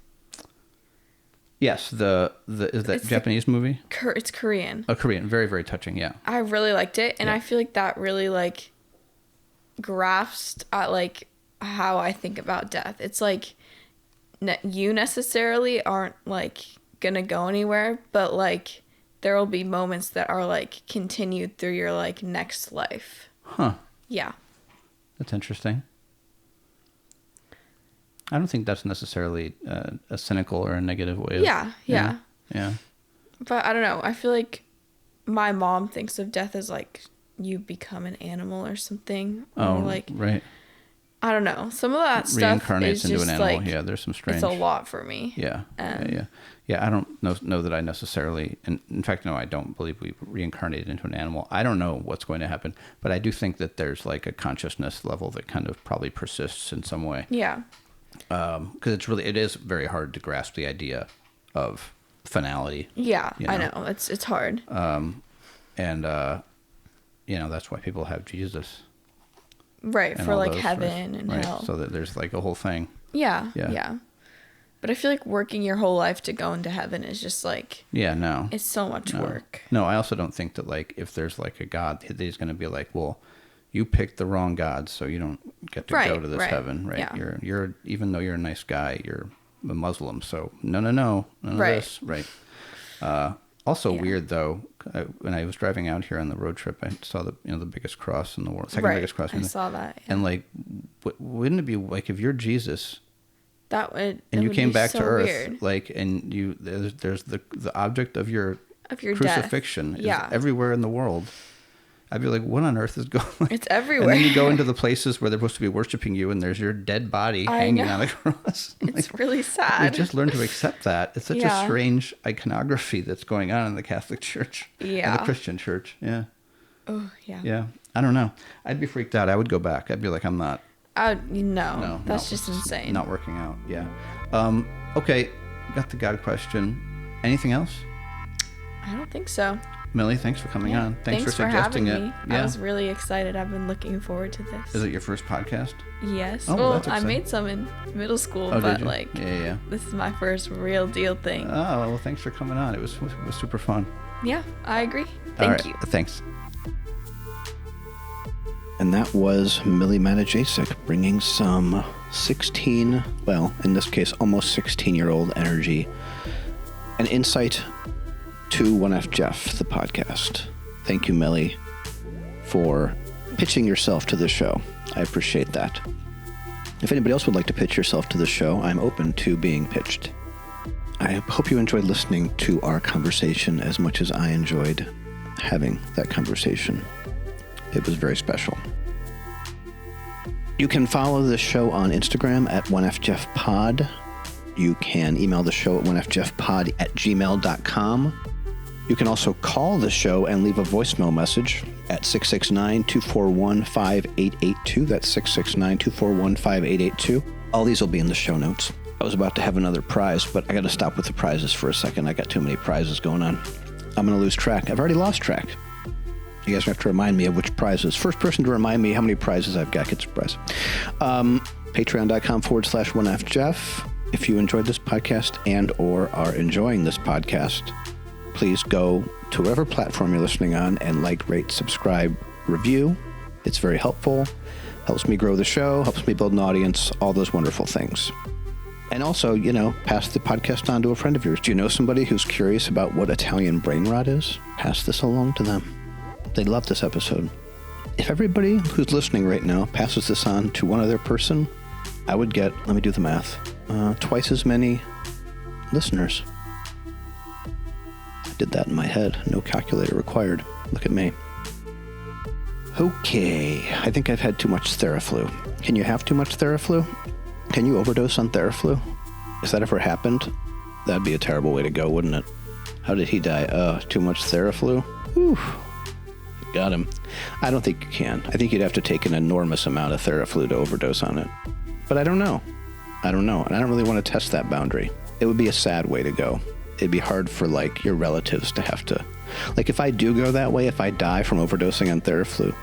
Yes, is that Japanese movie? It's Korean. Oh, Korean. Very, very touching, yeah. I really liked it, and I feel like that really, like, grasped at, like, how I think about death. It's like, you necessarily aren't, like, gonna go anywhere, but, like, there will be moments that are, like, continued through your, like, next life. Huh. Yeah. That's interesting. I don't think that's necessarily a cynical or a negative way of... Yeah. But I don't know. I feel like my mom thinks of death as, like, you become an animal or something. Oh, or like, right. I don't know. Some of that stuff reincarnates is into just, an animal. like, Yeah, there's some strange... It's a lot for me. Yeah. Yeah, I don't know that I necessarily... And in fact, no, I don't believe we reincarnated into an animal. I don't know what's going to happen, but I do think that there's, like, a consciousness level that kind of probably persists in some way. Yeah. Because it is very hard to grasp the idea of finality. Yeah, I know. It's hard. And that's why people have Jesus. Right, for like heaven and hell. So that there's like a whole thing. Yeah. But I feel like working your whole life to go into heaven is just like... Yeah, no. It's so much work. No, I also don't think that like if there's like a God, he's going to be like, well, you picked the wrong God, so you don't get to go to this heaven, right? Yeah. You're even though you're a nice guy, you're a Muslim, so no, none of this, right? Also Yeah. weird though. When I was driving out here on the road trip, I saw the biggest cross in the world, second Right. biggest cross. I saw that. Yeah. And like, wouldn't it be like if you're Jesus that would. and you would came be back so to Earth, weird. like, and there's the object of your Death. crucifixion is Yeah. everywhere in the world. I'd be like, what on earth is going on? It's everywhere. And then you go into the places where they're supposed to be worshiping you, and there's your dead body I hanging know. on a cross. It's Like, really we sad. just learned to accept that. It's such a Yeah. strange iconography that's going on in the Catholic Church and Yeah. the Christian Church. Yeah, Oh yeah. yeah. I don't know. I'd be freaked out. I would go back. I'd be like, I'm not. No, that's no, just insane. Not working out. Yeah. Okay. Got the God question. Anything else? I don't think so. Millie, thanks for coming on. Thanks for suggesting having it. me. Yeah. I was really excited. I've been looking forward to this. Is it your first podcast? Yes. Oh, well, that's I exciting. made some in middle school, Oh, but did you? like Yeah. this is my first real deal thing. Oh, well, thanks for coming on. It was super fun. Yeah, I agree. All Thank right. you. Thanks. And that was Millie Matajasic bringing some 16, well, in this case, almost 16-year-old energy and insight to 1F Jeff, the podcast. Thank you, Millie, for pitching yourself to the show. I appreciate that. If anybody else would like to pitch yourself to the show, I'm open to being pitched. I hope you enjoyed listening to our conversation as much as I enjoyed having that conversation. It was very special. You can follow the show on Instagram at 1FJeffPod. You can email the show at 1FJeffPod@gmail.com. You can also call the show and leave a voicemail message at 669-241-5882. That's 669-241-5882. All these will be in the show notes. I was about to have another prize, but I got to stop with the prizes for a second. I got too many prizes going on. I'm going to lose track. I've already lost track. You guys have to remind me of which prizes. First person to remind me how many prizes I've got gets a prize. Patreon.com/1FJeff. If you enjoyed this podcast and or are enjoying this podcast, please go to whatever platform you're listening on and like, rate, subscribe, review. It's very helpful. Helps me grow the show, helps me build an audience, all those wonderful things. And also, pass the podcast on to a friend of yours. Do you know somebody who's curious about what Italian brain rot is? Pass this along to them. They'd love this episode. If everybody who's listening right now passes this on to one other person, I would get, let me do the math, twice as many listeners. I did that in my head. No calculator required. Look at me. Okay, I think I've had too much Theraflu. Can you have too much Theraflu? Can you overdose on Theraflu? Has that ever happened? That'd be a terrible way to go, wouldn't it? How did he die? Too much Theraflu? Whew. Got him. I don't think you can. I think you'd have to take an enormous amount of Theraflu to overdose on it. But I don't know. And I don't really want to test that boundary. It would be a sad way to go. It'd be hard for, your relatives to have to... if I do go that way, if I die from overdosing on Theraflu,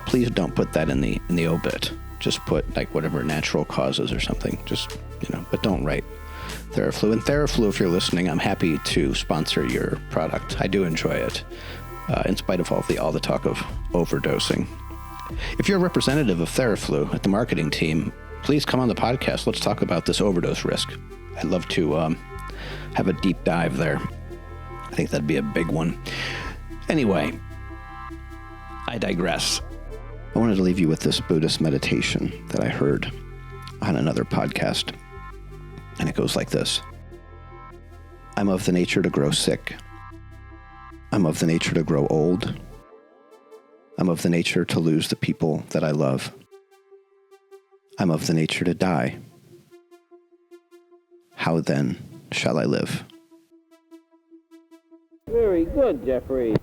please don't put that in the obit. Just put, whatever natural causes or something. Just, but don't write Theraflu. And Theraflu, if you're listening, I'm happy to sponsor your product. I do enjoy it. In spite of all the talk of overdosing. If you're a representative of Theraflu at the marketing team, please come on the podcast. Let's talk about this overdose risk. I'd love to have a deep dive there. I think that'd be a big one. Anyway, I digress. I wanted to leave you with this Buddhist meditation that I heard on another podcast. And it goes like this. I'm of the nature to grow sick. I'm of the nature to grow old. I'm of the nature to lose the people that I love. I'm of the nature to die. How then shall I live? Very good, Jeffrey.